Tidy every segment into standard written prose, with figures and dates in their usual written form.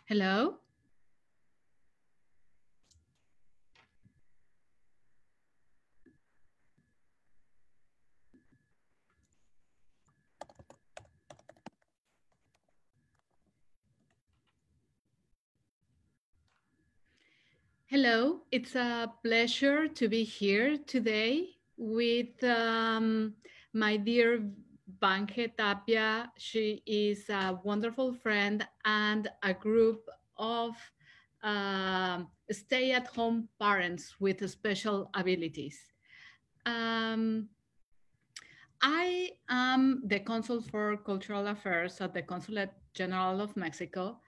Hello. Hello. It's a pleasure to be here today with my dear Vange Tapia. She is a wonderful friend and a group of stay-at-home parents with special abilities. Um, I am the consul for cultural affairs at the Consulate General of Mexico,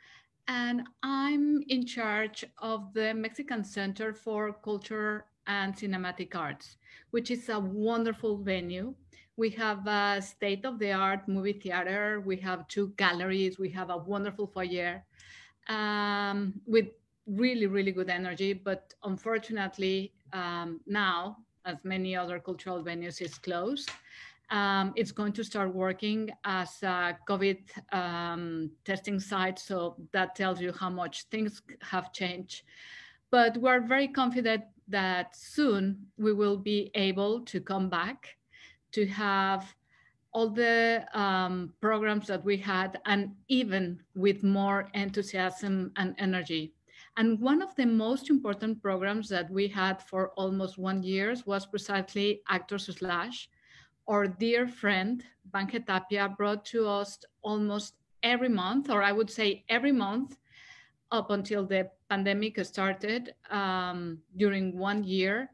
and I'm in charge of the Mexican Center for Culture and Cinematic Arts, which is a wonderful venue. We have a state of the art movie theater, we have two galleries, we have a wonderful foyer with really, really good energy. But unfortunately, now, as many other cultural venues, is closed. It's going to start working as a COVID testing site. So that tells you how much things have changed. But we're very confident that soon we will be able to come back to have all the programs that we had, and even with more enthusiasm and energy. And one of the most important programs that we had for almost 1 year was precisely Actors Slash. Our dear friend Vange Tapia brought to us almost every month, or I would say every month, up until the pandemic started during 1 year,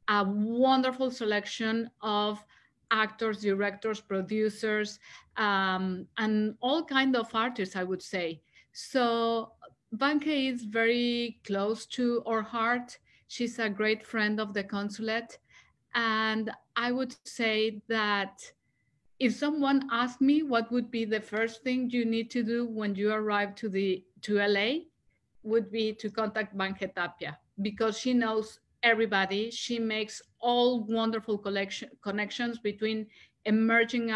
a wonderful selection of actors, directors, producers, and all kind of artists, I would say. So Vanke is very close to our heart. She's a great friend of the consulate. And I would say that if someone asked me what would be the first thing you need to do when you arrive to LA, would be to contact Vange Tapia, because she knows everybody. She makes all wonderful connections between emerging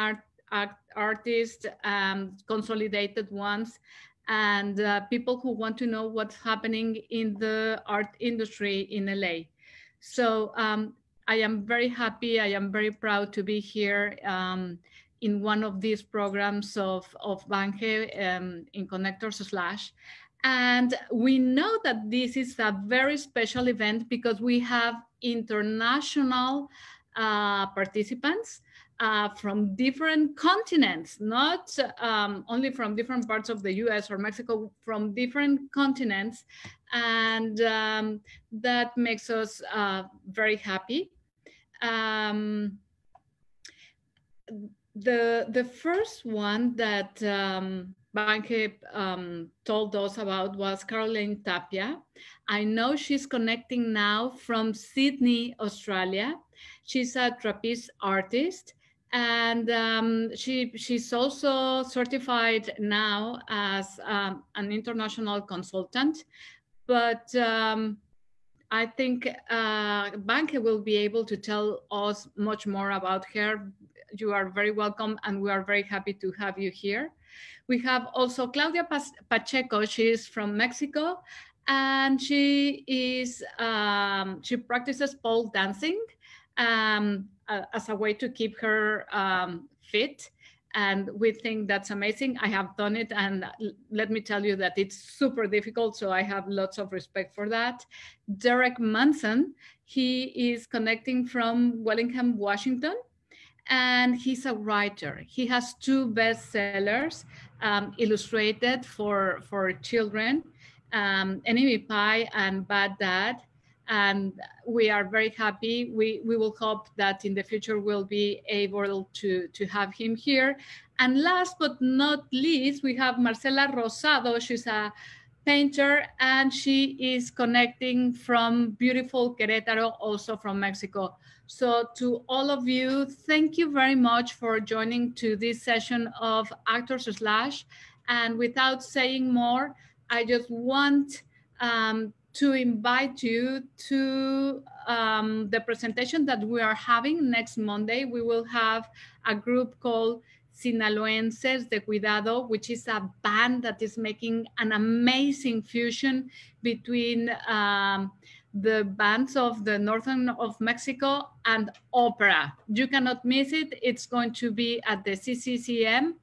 artists, consolidated ones, and people who want to know what's happening in the art industry in LA. So I am very happy. I am very proud to be here in one of these programs of Vange in Connectors Slash. And we know that this is a very special event because we have international participants from different continents, not only from different parts of the US or Mexico, from different continents. And that makes us very happy. Um, the first one that Banke told us about was Caroline Tapia. I know she's connecting now from Sydney, Australia. She's a trapeze artist, and she's also certified now as an international consultant. But I think Banke will be able to tell us much more about her. You are very welcome, and we are very happy to have you here. We have also Claudia Pacheco. She is from Mexico, and she practices pole dancing as a way to keep her fit. And we think that's amazing. I have done it, and let me tell you that it's super difficult. So I have lots of respect for that. Derek Munson, he is connecting from Bellingham, Washington, and he's a writer. He has two bestsellers illustrated for children, Enemy Pie and Bad Dad. And we are very happy. We will hope that in the future we'll be able to have him here. And last but not least, we have Marcela Rosado. She's a painter, and she is connecting from beautiful Querétaro, also from Mexico. So to all of you, thank you very much for joining to this session of Actors Slash. And without saying more, I just want to invite you to the presentation that we are having next Monday. We will have a group called Sinaloenses de Cuidado, which is a band that is making an amazing fusion between the bands of the northern of Mexico and opera. You cannot miss it. It's going to be at the CCCM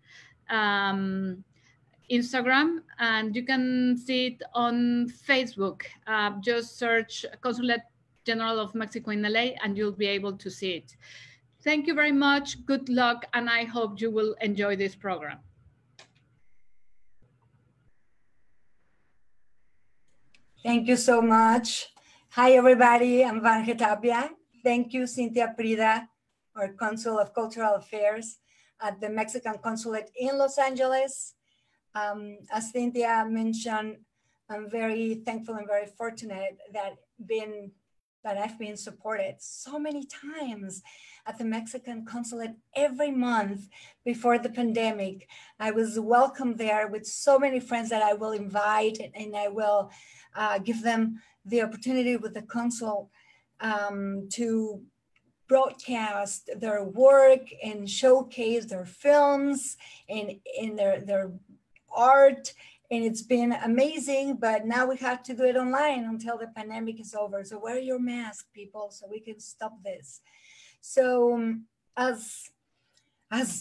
Instagram, and you can see it on Facebook. Just search Consulate General of Mexico in LA and you'll be able to see it. Thank you very much. Good luck, and I hope you will enjoy this program. Thank you so much. Hi, everybody. I'm Vange Tapia. Thank you, Cynthia Prida, our Consul of Cultural Affairs at the Mexican Consulate in Los Angeles. As Cynthia mentioned, I'm very thankful and very fortunate that I've been supported so many times at the Mexican Consulate every month before the pandemic. I was welcomed there with so many friends that I will invite, and I will give them the opportunity with the consul to broadcast their work and showcase their films and their art. And it's been amazing, but now we have to do it online until the pandemic is over. So wear your mask, people, so we can stop this. So as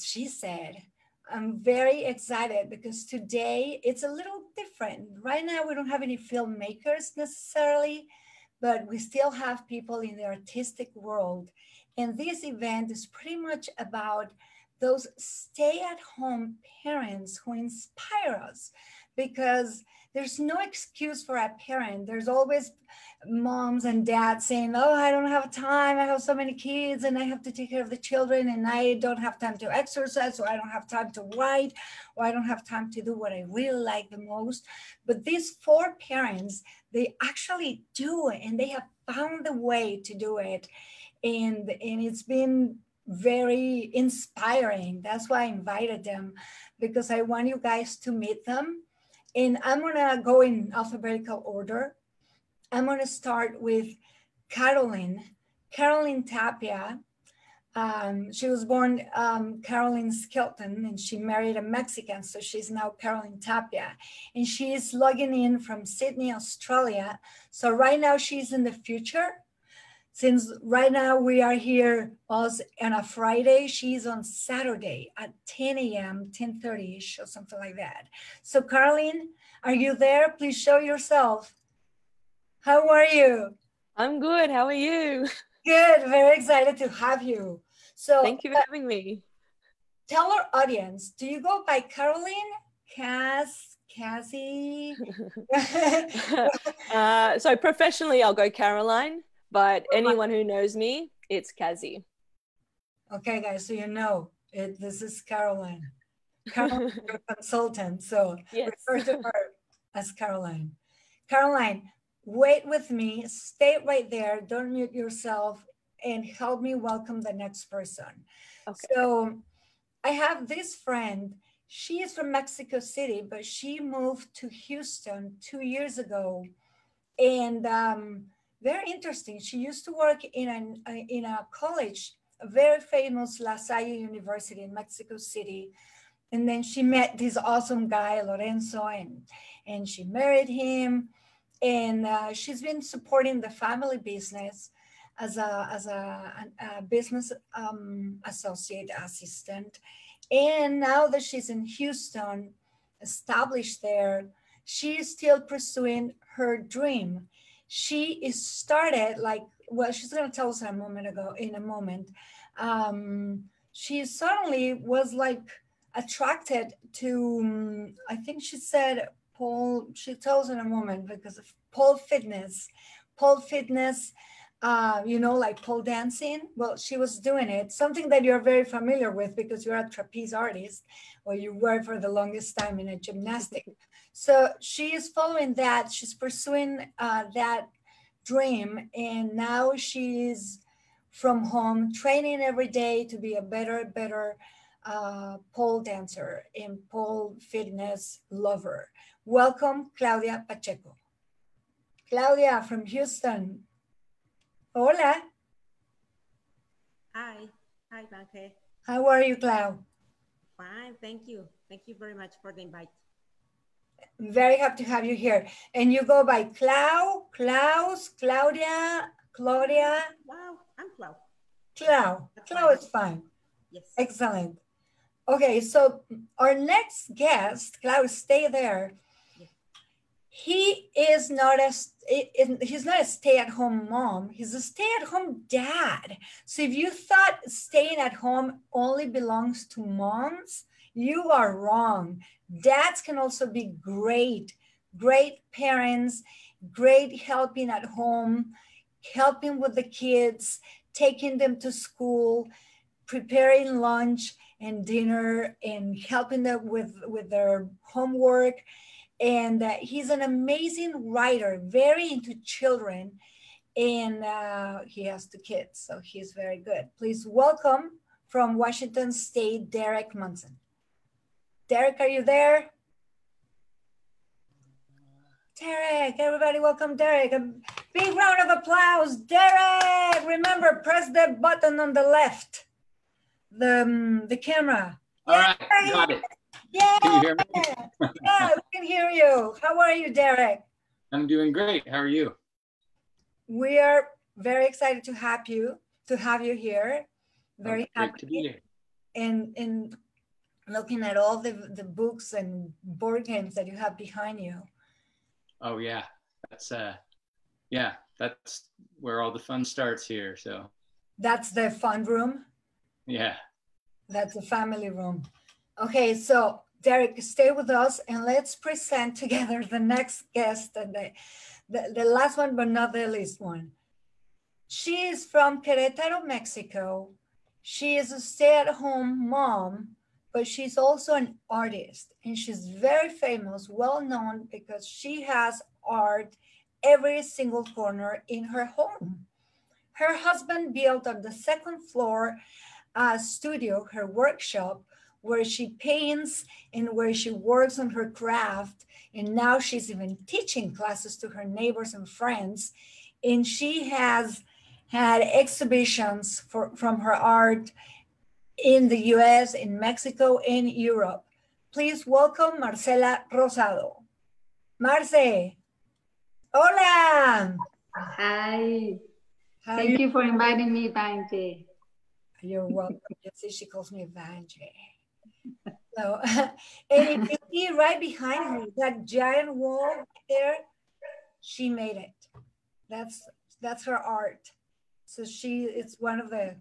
she said, I'm very excited because today it's a little different. Right now, we don't have any filmmakers necessarily, but we still have people in the artistic world. And this event is pretty much about those stay-at-home parents who inspire us, because there's no excuse for a parent. There's always moms and dads saying, oh, I don't have time. I have so many kids and I have to take care of the children and I don't have time to exercise, or I don't have time to write, or I don't have time to do what I really like the most. But these 4 parents, they actually do it, and they have found a way to do it. And it's been very inspiring. That's why I invited them, because I want you guys to meet them. And I'm gonna go in alphabetical order. I'm gonna start with Caroline Tapia. She was born Caroline Skelton, and she married a Mexican, so she's now Caroline Tapia. And she is logging in from Sydney, Australia. So right now she's in the future. Since right now we are here on a Friday, she's on Saturday at 10 a.m., 10:30ish or something like that. So Caroline, are you there? Please show yourself. How are you? I'm good. How are you? Good. Very excited to have you. So thank you for having me. Tell our audience, do you go by Caroline, Cassie? So professionally, I'll go Caroline. But anyone who knows me, it's Kazi. Okay, guys, so you know, this is Caroline. Caroline, your consultant, so yes. Refer to her as Caroline. Caroline, wait with me, stay right there, don't mute yourself, and help me welcome the next person. Okay. So I have this friend. She is from Mexico City, but she moved to Houston 2 years ago. And very interesting. She used to work in a college, a very famous La Salle University in Mexico City. And then she met this awesome guy, Lorenzo, and she married him. And she's been supporting the family business as a business associate assistant. And now that she's in Houston, established there, she is still pursuing her dream. She is started she's going to tell us in a moment. She suddenly was attracted to, I think she said pole, she tells in a moment, because of pole fitness, like pole dancing. Well, she was doing it, something that you're very familiar with because you're a trapeze artist, or you were for the longest time in a gymnastic. So she is following that. She's pursuing that dream. And now she's from home training every day to be a better pole dancer and pole fitness lover. Welcome, Claudia Pacheco. Claudia from Houston. Hola. Hi, Vange. How are you, Clau? Fine, thank you. Thank you very much for the invite. Very happy to have you here. And you go by Klaus, Claudia, Claudia. Wow, I'm Clau. Clau is fine. Yes. Excellent. Okay, so our next guest, Klaus, stay there. Yes. He's not a stay-at-home mom. He's a stay-at-home dad. So if you thought staying at home only belongs to moms, you are wrong. Dads can also be great parents, great helping at home, helping with the kids, taking them to school, preparing lunch and dinner, and helping them with their homework. And he's an amazing writer, very into children, and he has 2 kids, so he's very good. Please welcome from Washington State, Derek Munson. Derek, are you there? Derek, everybody welcome Derek. A big round of applause. Derek, remember, press the button on the left, the camera. All right, got it. Yeah. Can you hear me? Yeah, we can hear you. How are you, Derek? I'm doing great. How are you? We are very excited to have you here. Very happy to be here. And looking at all the books and board games that you have behind you. Oh yeah, that's where all the fun starts here. So that's the fun room. Yeah, that's the family room. Okay, so Derek, stay with us and let's present together the next guest and the last one, but not the least one. She is from Querétaro, Mexico. She is a stay-at-home mom, but she's also an artist, and she's very famous, well-known, because she has art every single corner in her home. Her husband built on the 2nd floor a studio, her workshop, where she paints and where she works on her craft. And now she's even teaching classes to her neighbors and friends. And she has had exhibitions from her art in the US, in Mexico, and Europe. Please welcome Marcela Rosado. Marce. Hola. Hi. Thank you for inviting me, Vange. You're welcome. You see, she calls me Vange. So, and if you see right behind her, that giant wall there, she made it. That's her art. So it's one of the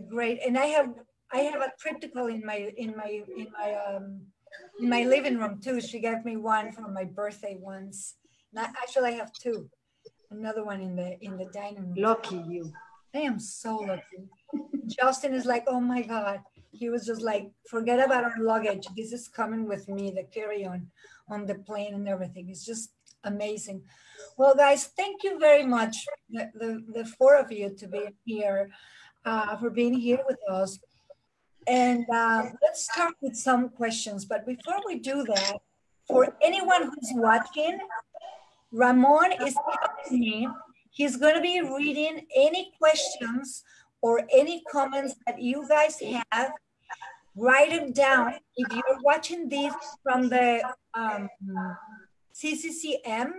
great. And I have a triptychal in my living room too. She gave me one for my birthday once. Actually, I have 2. Another one in the dining room. Lucky you. I am so lucky. Justin is like, oh my God. He was just like, forget about our luggage. This is coming with me, the carry-on the plane and everything. It's just amazing. Well, guys, thank you very much, the 4 of you, to be here, for being here with us. And let's start with some questions. But before we do that, for anyone who's watching, Ramon is helping me. He's going to be reading any questions or any comments that you guys have. Write them down. If you're watching this from the CCCM,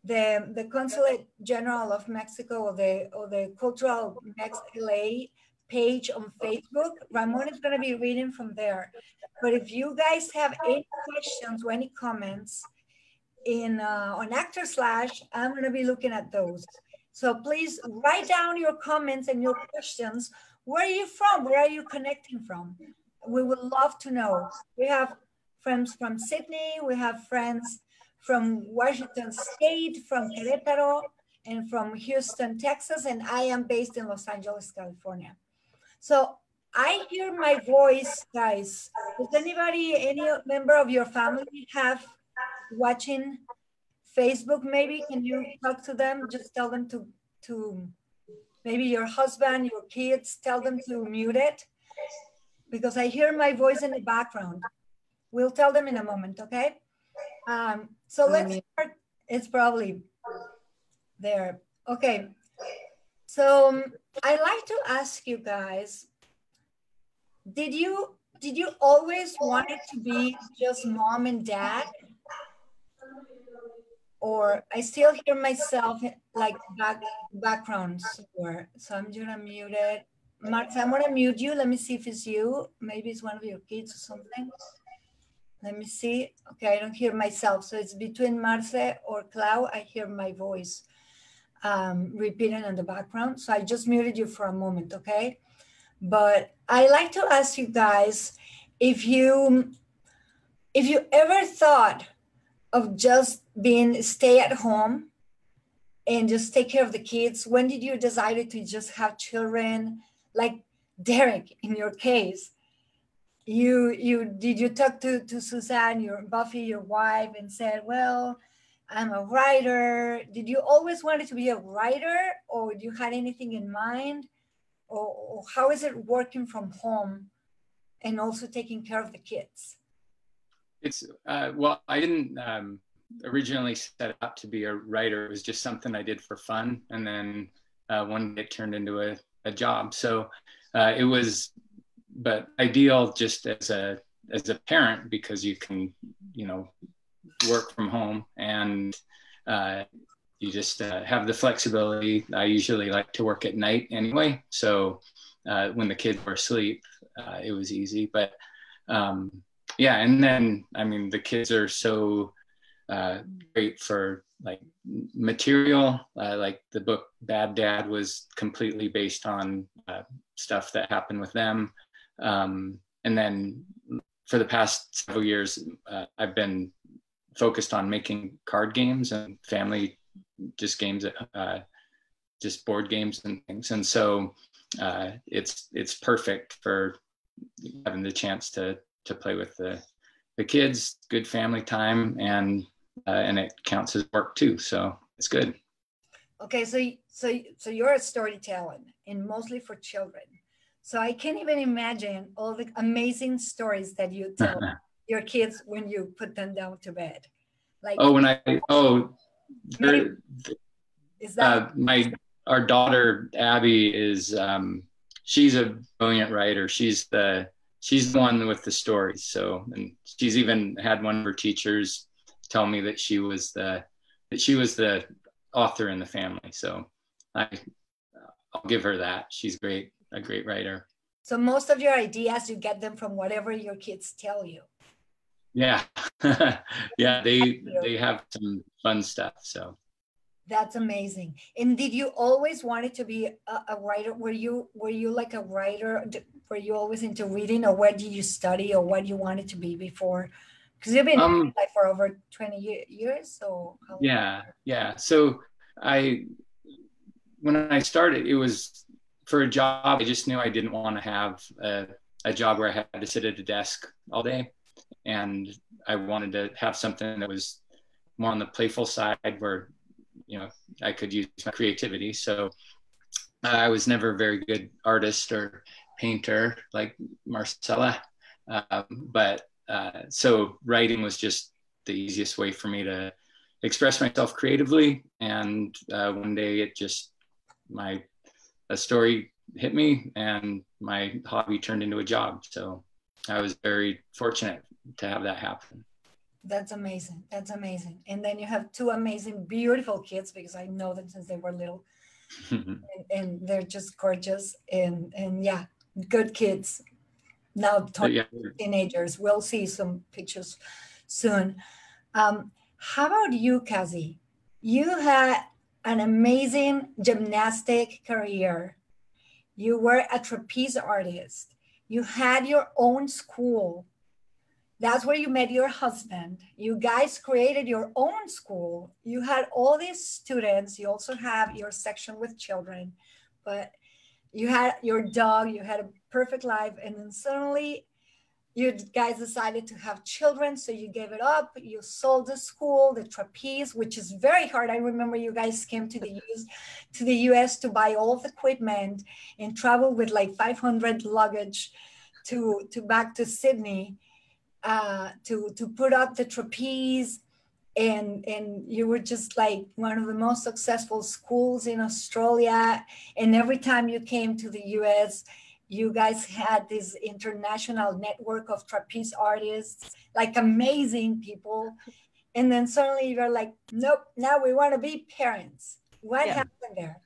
the Consulate General of Mexico, or the Cultural Mex LA page on Facebook, Ramon is going to be reading from there. But if you guys have any questions or any comments on Actor Slash, I'm going to be looking at those. So please write down your comments and your questions. Where are you from? Where are you connecting from? We would love to know. We have friends from Sydney. We have friends from Washington State, from Querétaro, and from Houston, Texas. And I am based in Los Angeles, California. So I hear my voice, guys. Does anybody, any member of your family have watching Facebook maybe? Can you talk to them? Just tell them to maybe your husband, your kids, tell them to mute it, because I hear my voice in the background. We'll tell them in a moment, okay? So let's start. It's probably there. Okay. So I'd like to ask you guys, did you did you always want it to be just mom and dad? Or I still hear myself like background somewhere. So I'm gonna mute it. Marta, I'm gonna mute you. Let me see if it's you. Maybe it's one of your kids or something. Let me see. Okay, I don't hear myself. So it's between Marce or Clau. I hear my voice repeating in the background. So I just muted you for a moment, okay? But I like to ask you guys if you ever thought of just being stay at home and just take care of the kids. When did you decide to just have children? Like Derek, in your case, did you talk to Suzanne, your Buffy, your wife, and said, well, I'm a writer. Did you always wanted to be a writer, or you had anything in mind? Or how is it working from home and also taking care of the kids? It's, well, I didn't originally set out to be a writer. It was just something I did for fun. And then one day it turned into a job. So it was, but ideal just as a parent, because you can, you know, work from home and you just have the flexibility. I usually like to work at night anyway. So when the kids were asleep, it was easy. But yeah, and then, I mean, the kids are so great for like material, like the book Bad Dad was completely based on stuff that happened with them. And then for the past several years, I've been focused on making card games and family just games, just board games and things. And so it's perfect for having the chance to play with the kids, good family time, and it counts as work too. So it's good. Okay, so you're a storyteller and mostly for children. So I can't even imagine all the amazing stories that you tell your kids when you put them down to bed. Like, is that our daughter Abby is she's a brilliant writer. She's the one with the stories. So, and she's even had one of her teachers tell me that she was the author in the family. So I'll give her that. She's great, a great writer. So most of your ideas, you get them from whatever your kids tell you. Yeah. Yeah, they have some fun stuff. So that's amazing. And did you always want it to be a writer? Were you like a writer? Were you always into reading, or where did you study, or what you wanted to be before? Because you've been like for over 20 years. So yeah. So when I started, it was for a job. I just knew I didn't want to have a job where I had to sit at a desk all day. And I wanted to have something that was more on the playful side where, you know, I could use my creativity. So I was never a very good artist or painter like Marcela. So writing was just the easiest way for me to express myself creatively. And one day it just, a story hit me and my hobby turned into a job. So I was very fortunate to have that happen. That's amazing. That's amazing. And then you have two amazing, beautiful kids, because I know them since they were little. and they're just gorgeous. And yeah, good kids. Now teenagers. We'll see some pictures soon. How about you, Kazi? You had an amazing gymnastic career. You were a trapeze artist. You had your own school. That's where you met your husband. You guys created your own school. You had all these students. You also have your section with children, but you had your dog. You had a perfect life. And then suddenly you guys decided to have children. So you gave it up. You sold the school, the trapeze, which is very hard. I remember you guys came to the US to buy all the equipment and travel with like 500 luggage to back to Sydney. To put up the trapeze, and you were just like one of the most successful schools in Australia. And every time you came to the US, you guys had this international network of trapeze artists, like amazing people. And then suddenly you're like, nope, now we want to be parents. What happened there?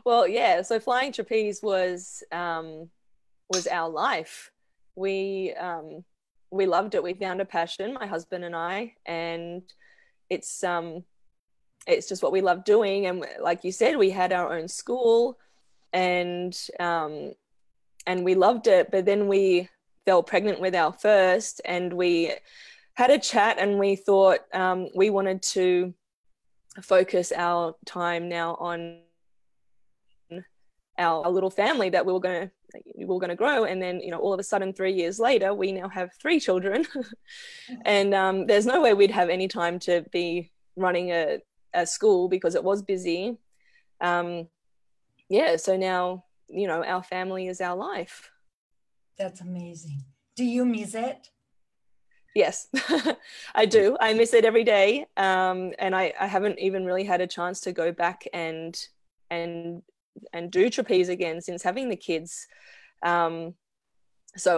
Well, yeah. So flying trapeze was our life. We loved it. We found a passion, my husband and I, and it's just what we love doing. And like you said, we had our own school, and we loved it. But then we fell pregnant with our first, and we had a chat, and we thought we wanted to focus our time now on our little family that we were going to grow. And then, you know, all of a sudden 3 years later, we now have 3 children. And there's no way we'd have any time to be running a school because it was busy. So now, you know, our family is our life. That's amazing. Do you miss it? Yes, I do. I miss it every day. And I haven't even really had a chance to go back and do trapeze again since having the kids. So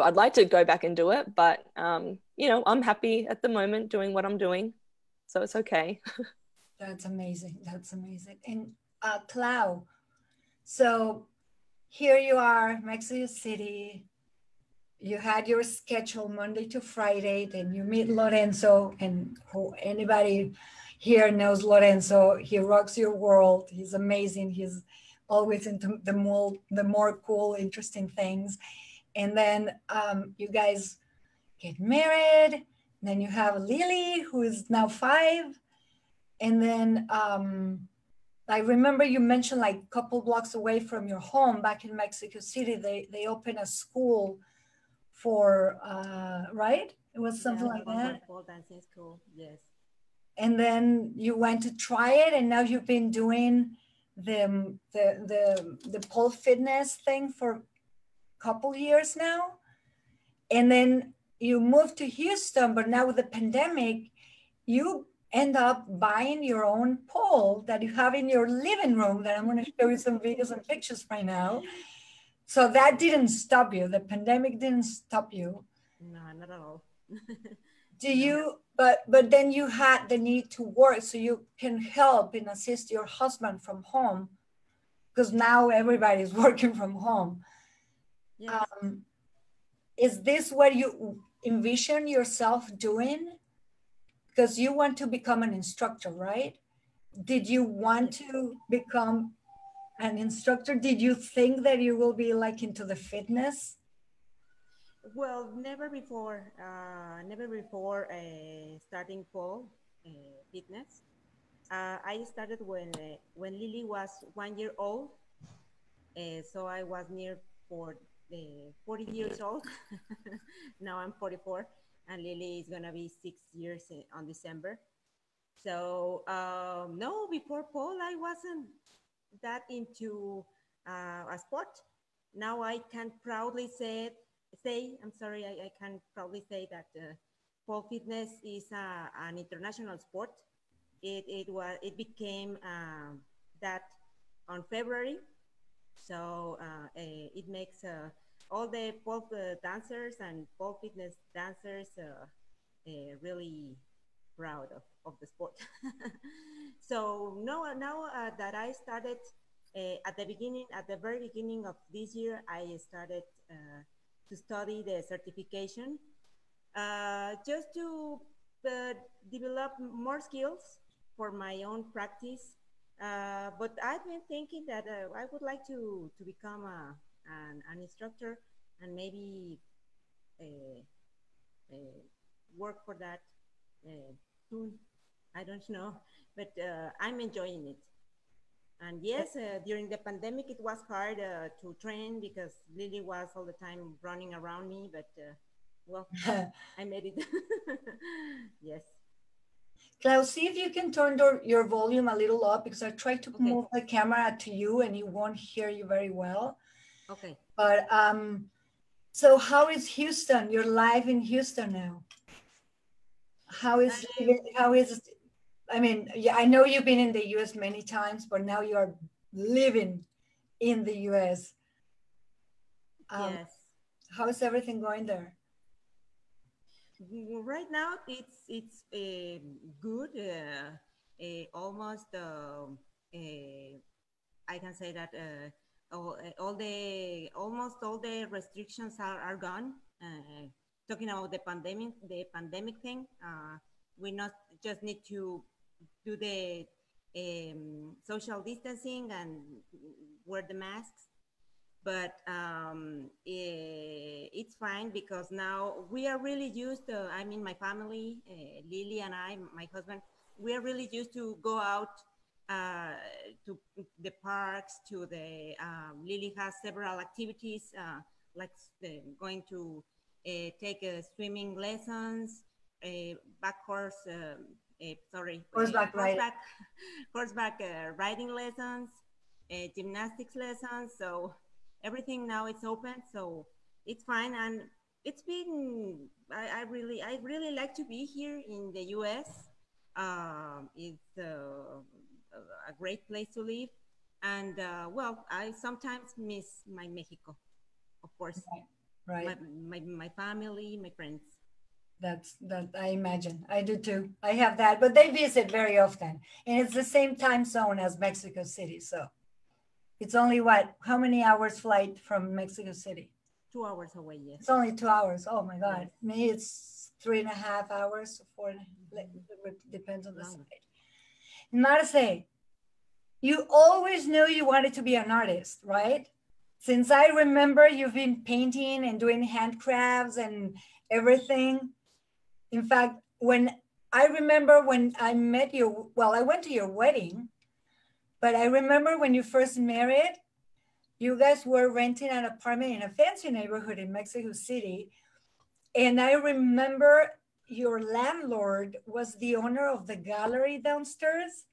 I'd like to go back and do it, but you know, I'm happy at the moment doing what I'm doing, so it's okay. That's amazing. That's amazing. And Clau, so here you are, Mexico City. You had your schedule Monday to Friday, then you meet Lorenzo, and who anybody here knows Lorenzo. He rocks your world. He's amazing. He's always into the more cool, interesting things. And then you guys get married. Then you have Lily, who is now 5. And then I remember you mentioned, like, a couple blocks away from your home back in Mexico City, they opened a school for, right? It was something like that. Pole dancing school, yes. And then you went to try it, and now you've been doing the pole fitness thing for a couple years now. And then you moved to Houston, but now with the pandemic, you end up buying your own pole that you have in your living room that I'm going to show you some videos and pictures right now. So that didn't stop you. The pandemic didn't stop you. No, not at all. Do you, but then you had the need to work so you can help and assist your husband from home, because now everybody's working from home. Yes. Is this what you envision yourself doing? Because you want to become an instructor, right? Did you want to become an instructor? Did you think that you will be like into the fitness? Well, never before starting pole fitness. I started when Lily was 1 year old. So I was near 40 years old. Now I'm 44, and Lily is gonna be 6 years on December. So no, before pole, I wasn't that into a sport. Now I can proudly say, I can proudly say that pole fitness is an international sport. It became that on February. So it makes all the pole dancers and pole fitness dancers really proud of the sport. So now that I started at the very beginning of this year, I started to study the certification just to develop more skills for my own practice. But I've been thinking that I would like to become an instructor and maybe work for that soon. I don't know, but I'm enjoying it. And yes, during the pandemic, it was hard to train because Lily was all the time running around me, but well, I made it. Yes. Klaus, see if you can turn your volume a little up, because I tried to move the camera to you and it won't hear you very well. Okay. But so how is Houston? You're live in Houston now. How is I mean, yeah, I know you've been in the US many times, but now you're living in the US. Yes. How's everything going there? Right now, it's good. Almost, I can say that almost all the restrictions are gone. Talking about the pandemic thing, we not just need to do the social distancing and wear the masks. But it's fine because now we are really used to, I mean, my family, Lily and I, my husband, we are really used to go out to the parks, to the, Lily has several activities, like going to take swimming lessons, back horse, Horseback riding. Horseback riding lessons, gymnastics lessons. So everything now is open, so it's fine. And it's been, I really like to be here in the US. It's a great place to live. And well, I sometimes miss my Mexico, of course. Right. My family, my friends. That I imagine. I do too. I have that, but they visit very often. And it's the same time zone as Mexico City. So it's only what? How many hours flight from Mexico City? 2 hours away, yes. It's only 2 hours. Oh my God. Yes. Me, it's 3.5 hours, 4, depends on the side. Marce, you always knew you wanted to be an artist, right? Since I remember, you've been painting and doing handcrafts and everything. In fact, I remember when I met you, well, I went to your wedding, but I remember when you first married, you guys were renting an apartment in a fancy neighborhood in Mexico City. And I remember your landlord was the owner of the gallery downstairs.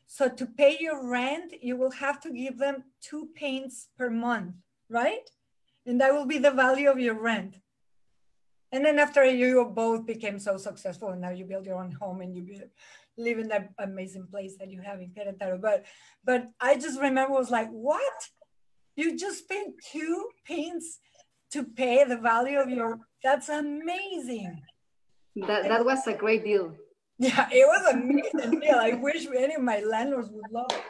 So to pay your rent, you will have to give them 2 paints per month, right? And that will be the value of your rent. And then after you both became so successful and now you build your own home and you live in that amazing place that you have in Querétaro. But I just remember, I was like, what? You just paid 2 paints to pay the value of your, that's amazing. That was a great deal. Yeah, it was an amazing deal. I wish any of my landlords would love it.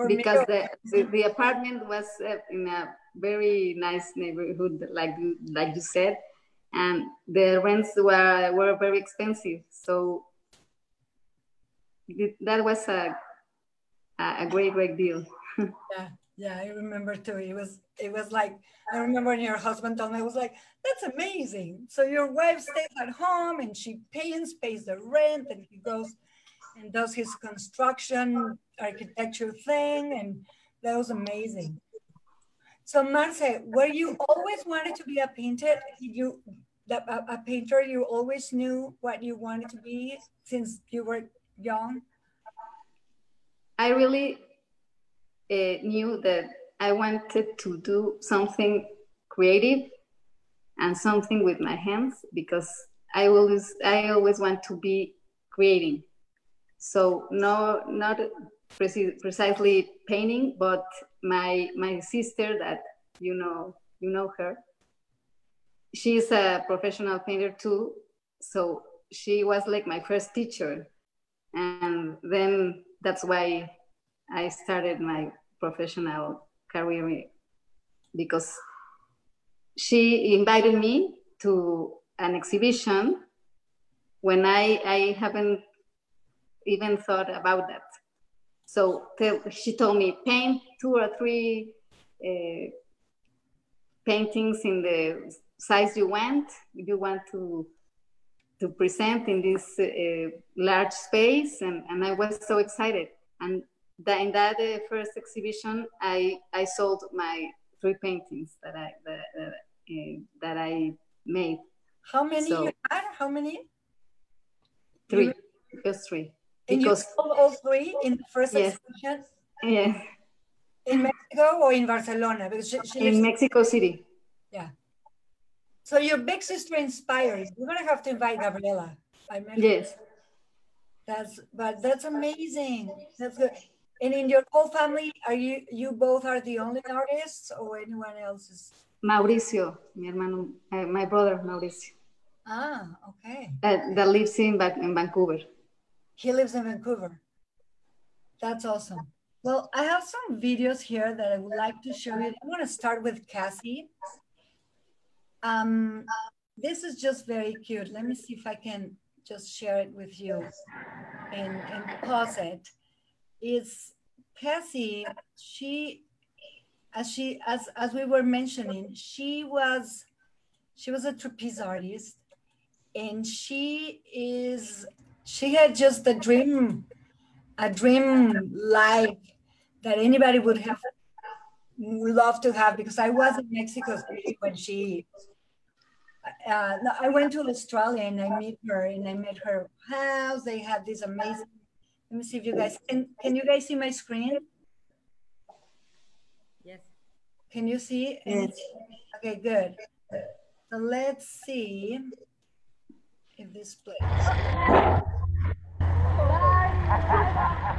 Because the apartment was in a very nice neighborhood, like you said, and the rents were very expensive. So that was a great deal. Yeah, I remember too. It was like, I remember when your husband told me, I was like, that's amazing. So your wife stays at home and she pays the rent, and he goes and does his construction architecture thing, and that was amazing. So Marce, were you always wanted to be a painter? A painter, you always knew what you wanted to be since you were young? I really knew that I wanted to do something creative and something with my hands, because I always want to be creating. So not precisely painting, but my sister, that you know her, she's a professional painter too. So she was like my first teacher, and then that's why I started my professional career, because she invited me to an exhibition when I haven't even thought about that. So she told me, paint 2 or 3 paintings in the size you want to present in this large space, and I was so excited. And in that first exhibition, I sold my 3 paintings that I made. How many you had? How many? 3, just 3. And you sold all 3 in the first exhibition? Yeah. In Mexico or in Barcelona? Because she lives in Mexico City. Yeah. So your big sister inspired. We're gonna have to invite Gabriela. Yes. That's amazing. That's good. And in your whole family, are you both are the only artists, or anyone else is? Mauricio, mi hermano, my brother Mauricio. Ah, okay. That lives in Vancouver. He lives in Vancouver. That's awesome. Well, I have some videos here that I would like to show you. I'm going to start with Cassie. This is just very cute. Let me see if I can just share it with you and pause it. It's Cassie. As we were mentioning, she was a trapeze artist, and she had just a dream life that anybody would have loved to have, because I was in Mexico City when I went to Australia and I met her house. They had this amazing, let me see if you guys, can you guys see my screen? Yes. Can you see? Yes. Okay, good. So let's see if this plays.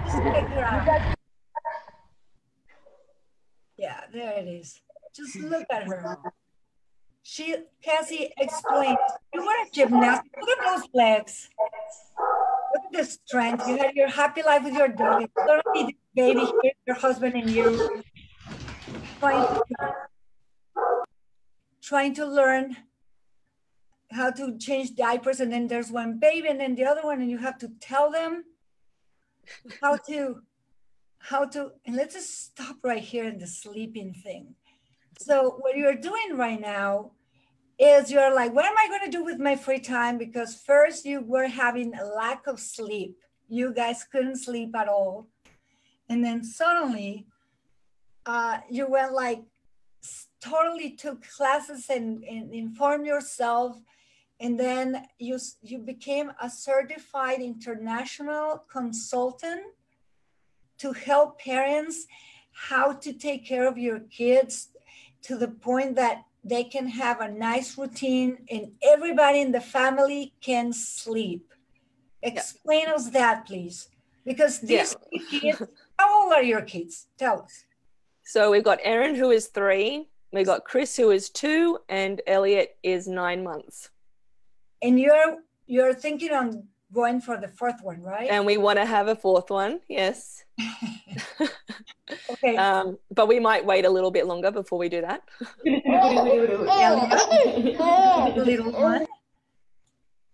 Just check her out. Yeah, there it is. Just look at her. Cassie explained, you were a gymnast. Look at those legs. Look at the strength. You had your happy life with your dog. It's suddenly this baby here, your husband and you, trying to learn how to change diapers, and then there's one baby and then the other one, and you have to tell them how to, and let's just stop right here in the sleeping thing. So what you're doing right now is you're like, what am I going to do with my free time? Because first you were having a lack of sleep. You guys couldn't sleep at all. And then suddenly you went like, totally took classes and informed yourself. And then you became a certified international consultant to help parents how to take care of your kids to the point that they can have a nice routine and everybody in the family can sleep. Explain us that, please. Because these kids, how old are your kids? Tell us. So we've got Erin, who is 3. We've got Chris, who is 2, and Elliot is 9 months. And you're thinking on going for the 4th one, right? And we want to have a 4th one, yes. Okay. But we might wait a little bit longer before we do that. Little one.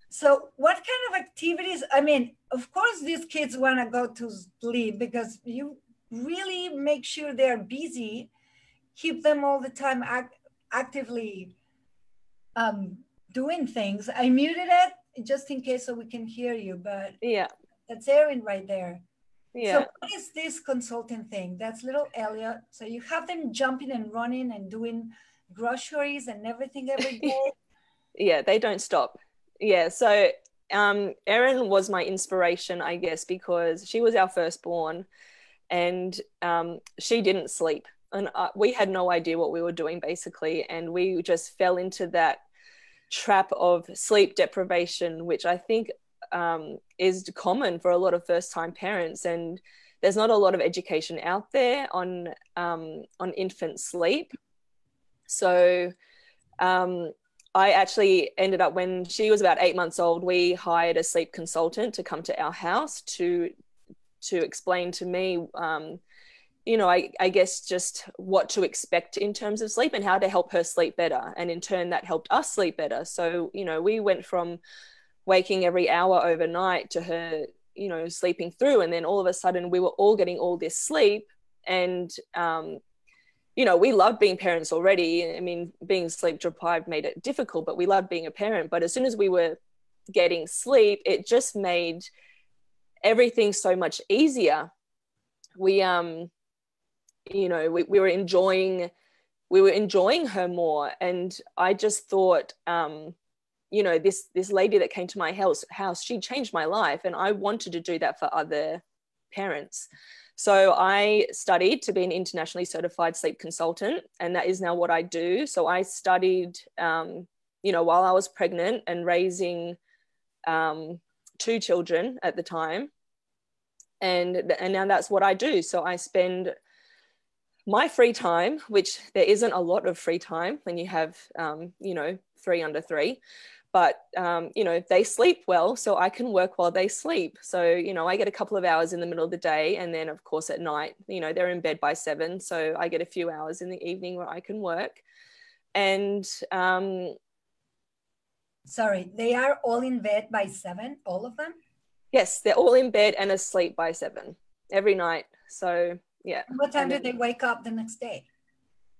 So what kind of activities? I mean, of course, these kids want to go to sleep because you really make sure they're busy, keep them all the time actively doing things. I muted it just in case so we can hear you, but yeah, that's Erin right there. Yeah. So what is this consulting thing? That's little Elliot. So you have them jumping and running and doing groceries and everything every day? Yeah, they don't stop. Yeah, so Erin was my inspiration, I guess, because she was our firstborn and she didn't sleep. And we had no idea what we were doing, basically. And we just fell into that trap of sleep deprivation, which I think is common for a lot of first-time parents. And there's not a lot of education out there on infant sleep. So I actually ended up, when she was about 8 months old, we hired a sleep consultant to come to our house to explain to me, you know, I guess just what to expect in terms of sleep and how to help her sleep better. And in turn, that helped us sleep better. So, you know, we went from waking every hour overnight to her, you know, sleeping through. And then all of a sudden we were all getting all this sleep. And, you know, we loved being parents already. I mean, being sleep deprived made it difficult, but we loved being a parent. But as soon as we were getting sleep, it just made everything so much easier. We, you know, we were enjoying her more. And I just thought, you know, this lady that came to my house, she changed my life. And I wanted to do that for other parents. So I studied to be an internationally certified sleep consultant, and that is now what I do. So I studied, you know, while I was pregnant and raising 2 children at the time. And now that's what I do. So I spend my free time, which there isn't a lot of free time when you have, you know, 3 under 3, but, you know, they sleep well, so I can work while they sleep. So, you know, I get a couple of hours in the middle of the day, and then of course at night, you know, they're in bed by 7. So I get a few hours in the evening where I can work. And sorry, they are all in bed by 7, all of them? yes, they're all in bed and asleep by 7 every night. So yeah. What time do they wake up the next day?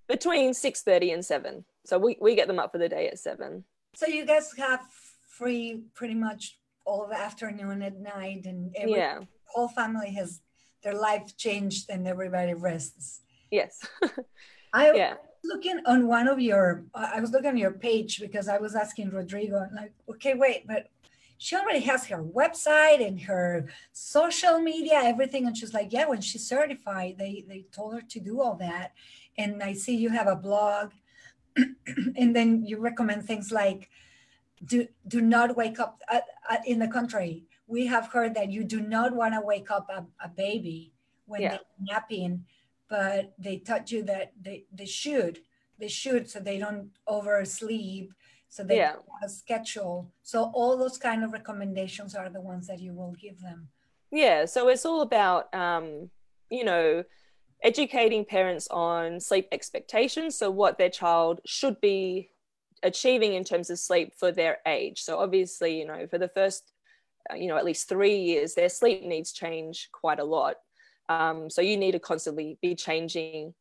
Between 6:30 and 7. So we get them up for the day at 7. So you guys have free pretty much all the afternoon at night, and whole family has their life changed and everybody rests. Yes. I was looking on one of your, I was looking on your page because I was asking Rodrigo, like, okay, wait, but she already has her website and her social media, everything. And she's like, yeah, when she's certified, they told her to do all that. And I see you have a blog, and then you recommend things like, do not wake up. In the contrary, we have heard that you do not want to wake up a baby when they're napping, but they taught you that they should, so they don't oversleep, so they have a schedule. So all those kind of recommendations are the ones that you will give them. Yeah, so it's all about, you know, educating parents on sleep expectations, so what their child should be achieving in terms of sleep for their age. So obviously, you know, for the first, you know, at least 3 years, their sleep needs change quite a lot. So you need to constantly be changing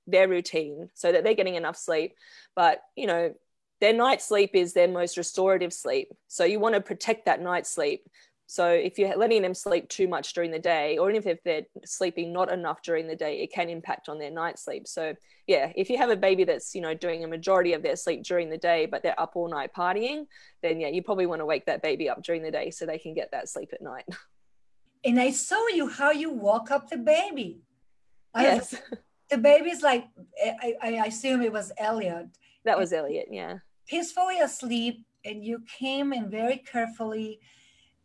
their routine so that they're getting enough sleep. But, you know, their night sleep is their most restorative sleep. So you want to protect that night sleep. So if you're letting them sleep too much during the day, or even if they're sleeping not enough during the day, it can impact on their night sleep. So yeah, if you have a baby that's, you know, doing a majority of their sleep during the day, but they're up all night partying, then yeah, you probably want to wake that baby up during the day so they can get that sleep at night. And I saw you how you woke up the baby. Yes. The baby's like, I assume it was Elliot. That was Elliot, yeah. Peacefully asleep, and you came in very carefully,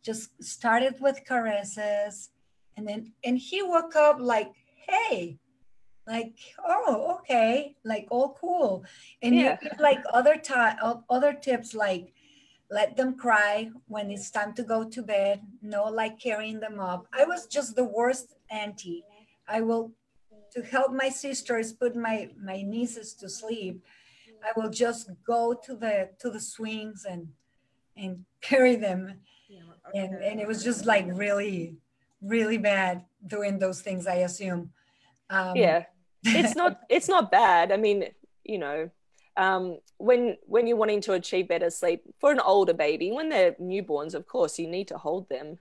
just started with caresses, and he woke up like, hey, like, oh, okay, like all cool. And you like other tips, like let them cry when it's time to go to bed, no like carrying them up. I was just the worst auntie. I will, to help my sisters put my nieces to sleep, I will just go to the swings and carry them. And it was just like really, really bad doing those things, I assume. It's not bad. I mean, you know, when you're wanting to achieve better sleep for an older baby, when they're newborns, of course, you need to hold them.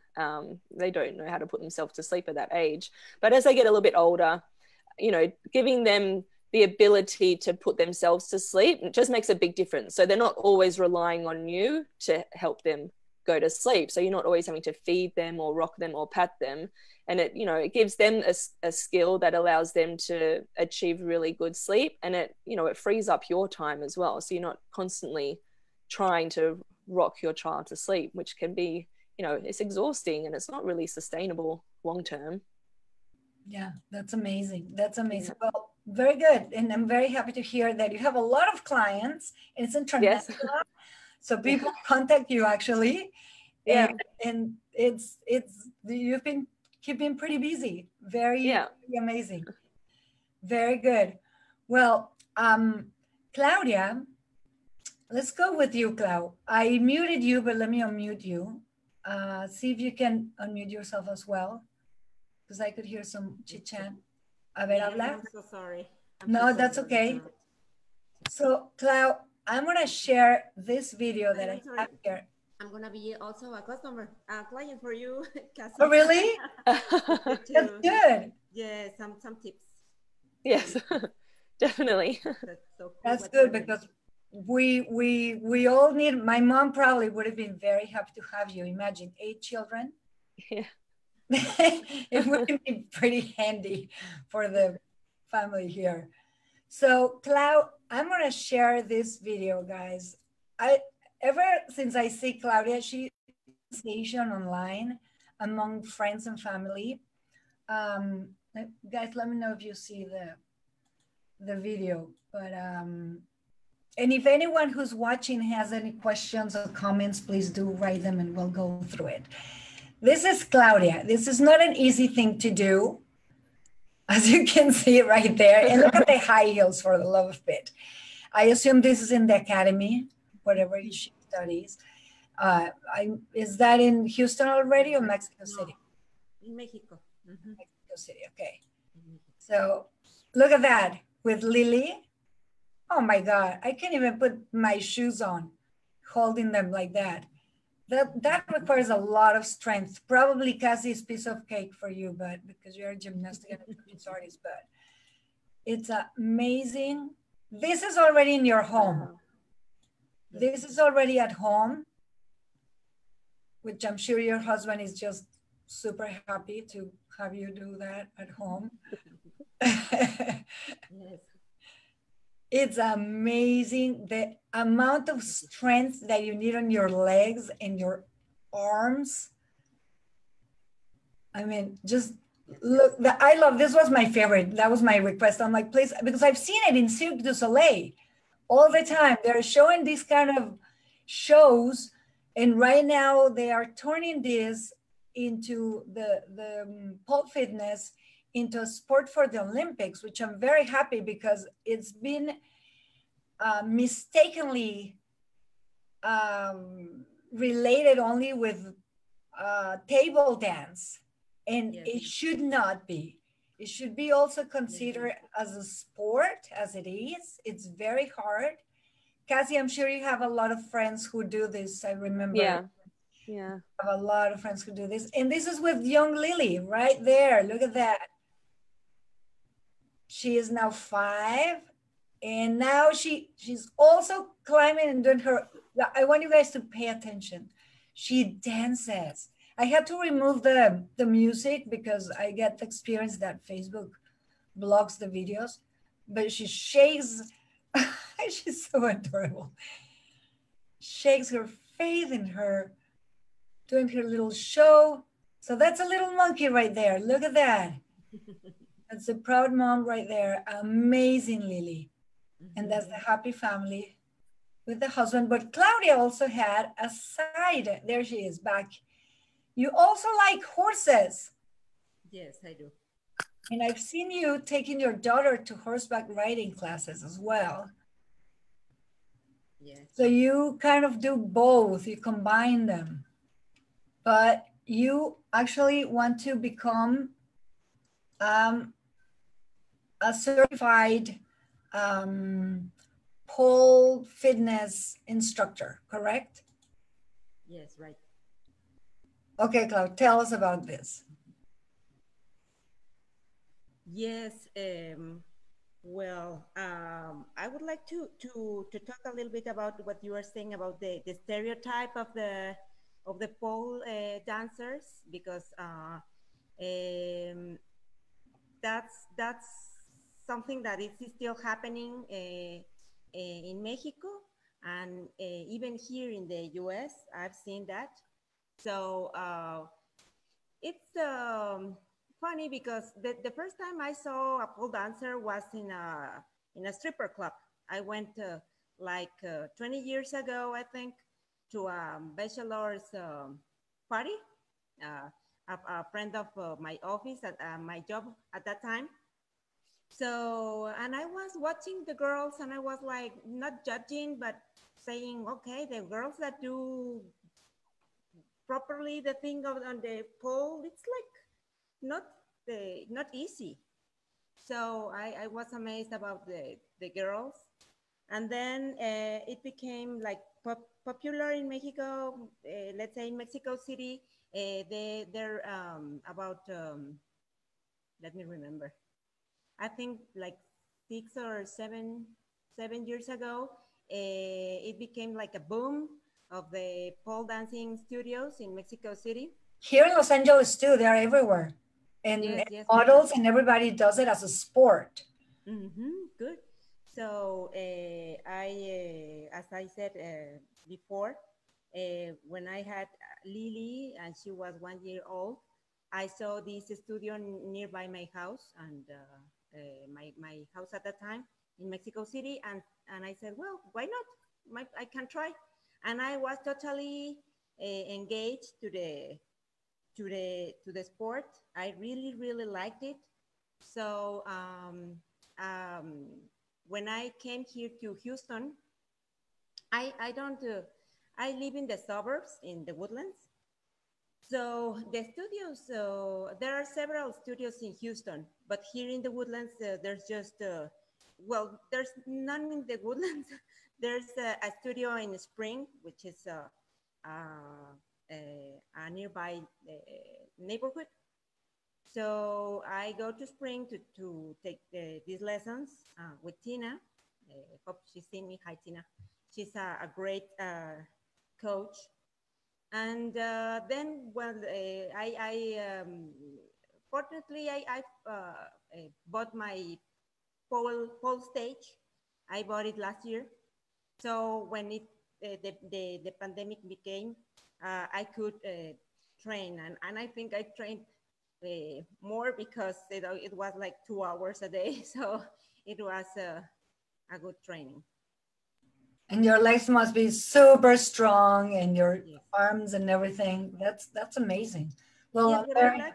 They don't know how to put themselves to sleep at that age. But as they get a little bit older, you know, giving them the ability to put themselves to sleep, it just makes a big difference. So they're not always relying on you to help them go to sleep. So you're not always having to feed them or rock them or pat them. And it, you know, it gives them a skill that allows them to achieve really good sleep. And it, you know, it frees up your time as well. So you're not constantly trying to rock your child to sleep, which can be, you know, it's exhausting and it's not really sustainable long term. Yeah, that's amazing. That's amazing. Yeah. Well, very good. And I'm very happy to hear that you have a lot of clients and it's international. Yes. So people contact you actually. Yeah. And it's you've been keeping pretty busy. Very amazing. Very good. Well, Claudia, let's go with you, Clau. I muted you, but let me unmute you. See if you can unmute yourself as well, because I could hear some chit chat. A ver, habla. I'm so sorry. No, that's okay. So, Clau, I'm gonna share this video that I have here. I'm gonna be also a customer, a client for you, Cassie. Oh, really? That's good. Yeah, some tips. Yes, definitely. That's good because we all need. My mom probably would have been very happy to have you. Imagine 8 children. Yeah. It would be pretty handy for the family here. So, Clau, I'm going to share this video, guys. Ever since I see Claudia, she's online among friends and family. Guys, let me know if you see the video. But and if anyone who's watching has any questions or comments, please do write them and we'll go through it. This is Claudia. This is not an easy thing to do, as you can see right there. And look at the high heels, for the love of Pete. I assume this is in the academy, whatever she studies. Is that in Houston already or Mexico City? In Mexico. Mm-hmm. Mexico City, okay. So look at that with Lily. Oh my God, I can't even put my shoes on, holding them like that. That requires a lot of strength. Probably Cassie's piece of cake for you, but because you're a gymnastic and a artist, but it's amazing. This is already in your home. This is already at home, which I'm sure your husband is just super happy to have you do that at home. Yes. It's amazing the amount of strength that you need on your legs and your arms. I mean, just look, I love, this was my favorite. That was my request. I'm like, please, because I've seen it in Cirque du Soleil all the time. They're showing these kind of shows. And right now they are turning this into the pole fitness into a sport for the Olympics, which I'm very happy because it's been mistakenly related only with table dance, and yes, it should not be. It should be also considered as a sport, as it is. It's very hard. Cassie, I'm sure you have a lot of friends who do this. I remember. Yeah. I have a lot of friends who do this. And this is with young Lily right there. Look at that. She is now 5. And now she's also climbing and doing her, I want you guys to pay attention. She dances. I had to remove the music because I get the experience that Facebook blocks the videos, but she shakes, she's so adorable. Shakes her face in her, doing her little show. So that's a little monkey right there. Look at that. That's a proud mom right there. Amazing, Lily. And that's the happy family with the husband. But Claudia also had a side. There she is back. You also like horses. Yes, I do. And I've seen you taking your daughter to horseback riding classes as well. Yes. So you kind of do both, you combine them. But you actually want to become a certified pole fitness instructor, correct? Yes, right. Okay, Claude, tell us about this. Yes, well, I would like to talk a little bit about what you are saying about the stereotype of the pole dancers, because that's something that is still happening in Mexico, and even here in the US, I've seen that. So it's funny because the first time I saw a pole dancer was in a stripper club. I went like 20 years ago, I think, to a bachelor's party. A friend of my office at my job at that time. So, and I was watching the girls and I was like, not judging, but saying, okay, the girls that do properly the thing on the pole, it's like not easy. So I was amazed about the girls. And then it became like popular in Mexico, let's say in Mexico City. They're about, let me remember, I think like 6 or 7 years ago, it became like a boom of the pole dancing studios in Mexico City. Here in Los Angeles too, they're everywhere. And yes, models and everybody does it as a sport. Good. So as I said before, when I had Lily and she was 1 year old, I saw this studio nearby my house and my house at that time in Mexico City, and I said, well, why not? I can try, and I was totally engaged to the sport. I really liked it. So when I came here to Houston, I don't I live in the suburbs in the Woodlands. So the studios, there are several studios in Houston, but here in the Woodlands, there's just, well, there's none in the Woodlands. There's a studio in Spring, which is a nearby neighborhood. So I go to Spring to take these lessons with Tina. Hope she's seen me. Hi, Tina. She's a great coach. And then, well, fortunately, I bought my pole stage. I bought it last year. So when the pandemic became, I could train. And I think I trained more because it was like 2 hours a day. So it was a good training. And your legs must be super strong, and your arms and everything. That's amazing. Well, yes, very... I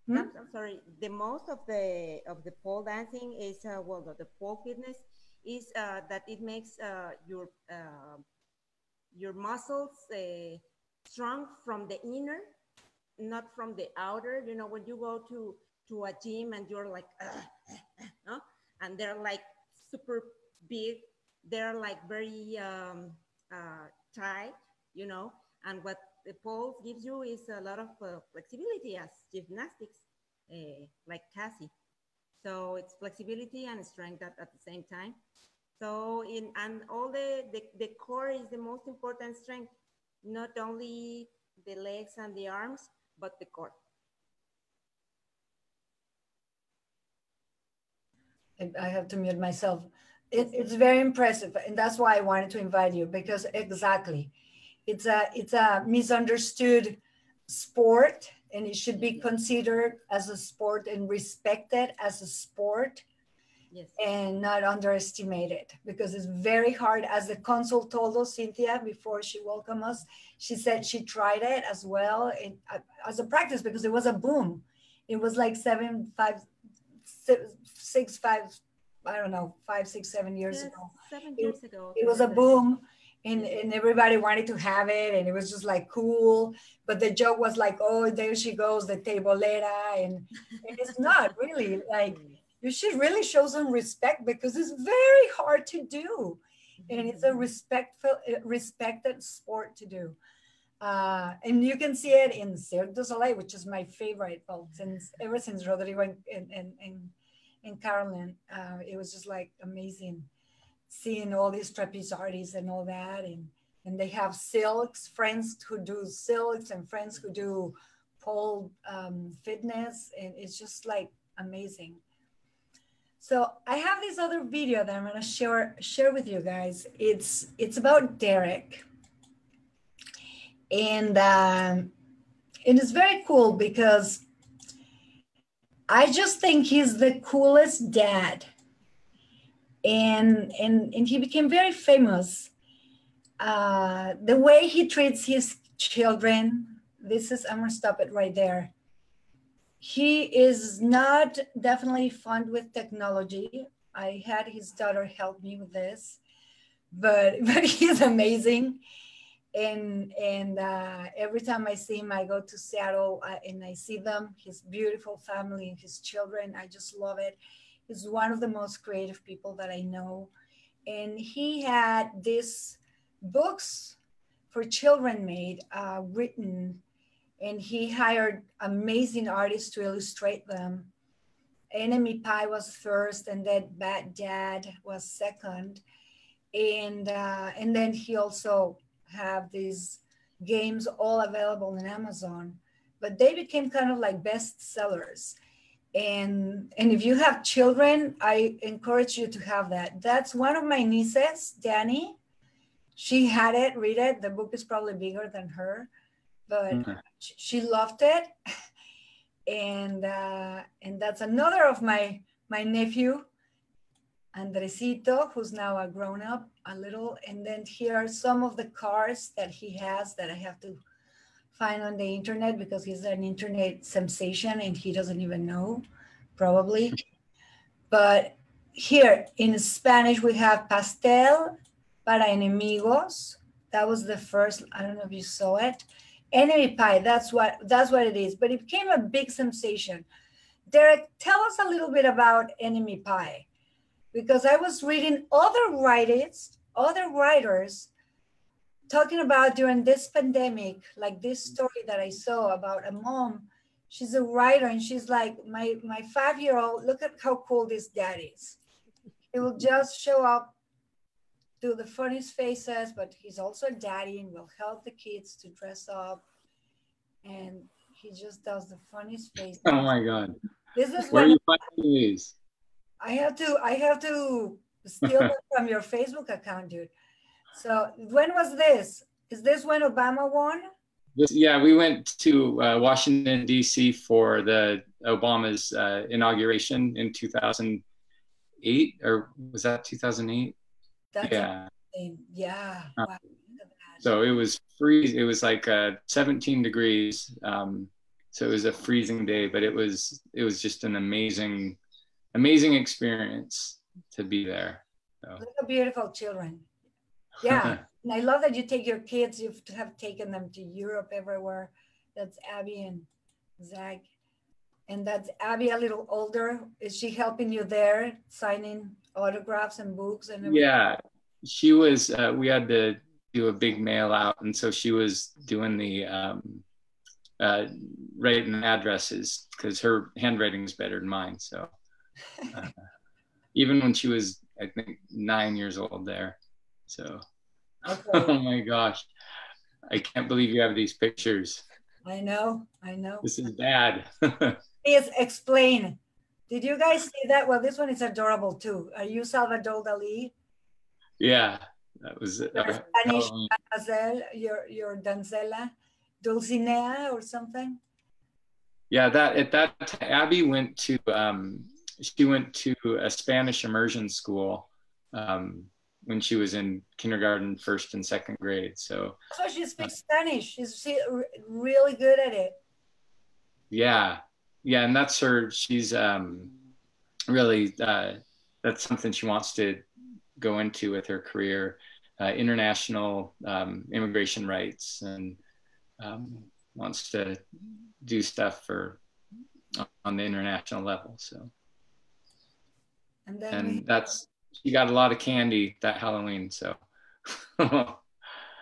like, I'm sorry. The most of the pole dancing is well, the pole fitness is that it makes your muscles strong from the inner, not from the outer. You know, when you go to a gym and you're like, no? And they're like super big. They're like very tight, you know, and what the pole gives you is a lot of flexibility as gymnastics, like Cassie. So it's flexibility and strength at the same time. So and all the core is the most important strength, not only the legs and the arms, but the core. I have to mute myself. It's very impressive, and that's why I wanted to invite you, because exactly, it's a misunderstood sport, and it should be considered as a sport and respected as a sport, and not underestimated, because it's very hard. As the consul told us, Cynthia, before she welcomed us, she said she tried it as well as a practice because it was a boom. It was like 5, 6, 7 years ago. 7 years ago. It was a boom, and everybody wanted to have it, and it was just like cool. But the joke was like, oh, there she goes, the tablera, and it's not really like, you should really show some respect, because it's very hard to do, and it's a respected sport to do. And you can see it in Cirque du Soleil, which is my favorite. Well, ever since Rodrigo and Carolyn, it was just like amazing seeing all these trapeze artists and all that, and they have friends who do silks and friends who do pole fitness, and it's just like amazing. So I have this other video that I'm going to share with you guys. It's about Derek, and it's very cool because I just think he's the coolest dad. And he became very famous. The way he treats his children, I'm gonna stop it right there. He is not definitely fond with technology. I had his daughter help me with this, but he's amazing. And every time I see him, I go to Seattle and I see them, his beautiful family and his children. I just love it. He's one of the most creative people that I know. And he had these books for children made, written, and he hired amazing artists to illustrate them. Enemy Pie was first, and then Bad Dad was second. And then he also have these games all available on Amazon, but they became kind of like bestsellers. And if you have children, I encourage you to have that. That's one of my nieces, Danny. She had it, read it. The book is probably bigger than her, but she loved it. and that's another of my nephew, Andresito, who's now a grown up a little. And then here are some of the cars that he has that I have to find on the internet because he's an internet sensation and he doesn't even know, probably. But here in Spanish, we have pastel para enemigos. That was the first, I don't know if you saw it. Enemy pie, that's what it is. But it became a big sensation. Derek, tell us a little bit about enemy pie, because I was reading other writers talking about during this pandemic, like this story that I saw about a mom. She's a writer and she's like, my 5-year-old, look at how cool this dad is. He will just show up, do the funniest faces, but he's also a daddy and will help the kids to dress up. And he just does the funniest faces. Oh my God. This is Where when are you finding these? I have to steal them from your Facebook account, dude. So when was this? Is this when Obama won? Yeah, we went to Washington, D.C. for the Obama's inauguration in 2008, or was that 2008? That's yeah. Amazing. Yeah. Wow. Look at that. So it was freeze. It was like 17 degrees. So it was a freezing day, but it was just an amazing experience to be there. So. Look at beautiful children. Yeah. And I love that you take your kids. You have taken them to Europe, everywhere. That's Abby and Zach. And that's Abby a little older. Is she helping you there, signing autographs and books and everything? Yeah, she was. We had to do a big mail out, and so she was doing the writing addresses because her handwriting is better than mine. So even when she was, I think, 9 years old there. So Okay. oh my gosh, I can't believe you have these pictures. I know. This is bad. Please explain. Did you guys see that? Well, this one is adorable too. Are you Salvador Dali? Yeah, that was Spanish Mademoiselle, your Dancela, Dulcinea or something? Yeah, at that time, Abby went to she went to a Spanish immersion school when she was in kindergarten, 1st and 2nd grade. So she speaks Spanish. She's really good at it. Yeah, and that's her. She's really that's something she wants to go into with her career, international immigration rights, and wants to do stuff on the international level. So, and that's, she got a lot of candy that Halloween. So,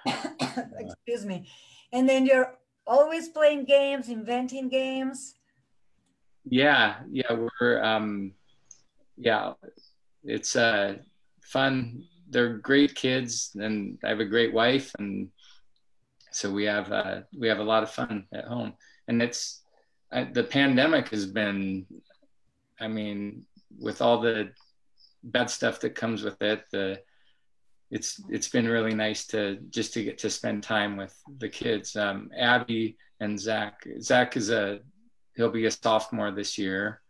excuse me. And then you're always playing games, inventing games. Yeah, we're it's fun. They're great kids, and I have a great wife, and so we have a lot of fun at home. And it's the pandemic has been, I mean, with all the bad stuff that comes with it, it's been really nice to get to spend time with the kids. Abby and Zach he'll be a sophomore this year,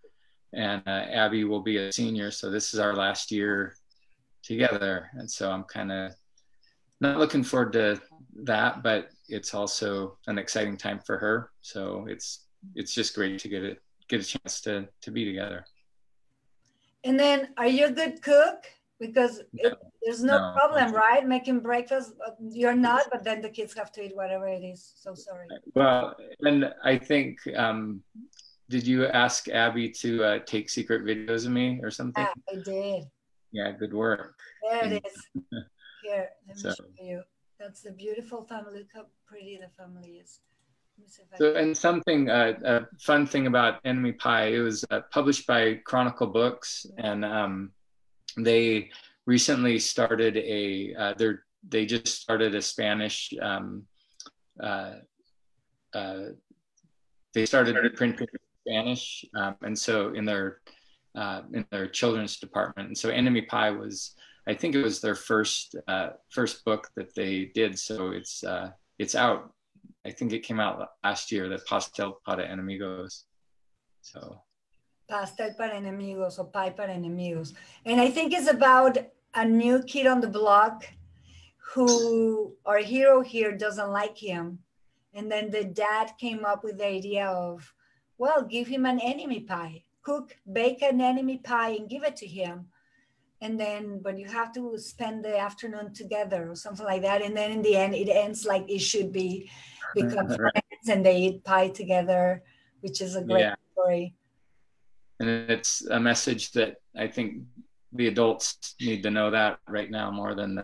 and Abby will be a senior. So this is our last year together. And so I'm kind of not looking forward to that, but it's also an exciting time for her. So it's just great to get a chance to be together. And then, are you a good cook? Because there's no problem, right? Making breakfast, you're not, but then the kids have to eat whatever it is. So sorry. Well, and I think, did you ask Abby to take secret videos of me or something? Yeah, I did. Yeah, good work. There it is. Here, let me So, show you. That's the beautiful family. Look how pretty the family is. So, and something, a fun thing about Enemy Pie, it was published by Cannonball Books, and they recently started they just started a Spanish, they started printing Spanish, and so in their children's department. And so Enemy Pie was, I think it was their first book that they did. So it's out. I think it came out last year, the Pastel para Enemigos. So Pastel para enemigos or pie para enemigos. And I think it's about a new kid on the block who our hero here doesn't like him. And then the dad came up with the idea of, well, give him an enemy pie, bake an enemy pie and give it to him. And then, but you have to spend the afternoon together or something like that. And then in the end, it ends like it should be, become friends and they eat pie together, which is a great story. And it's a message that I think the adults need to know that right now more than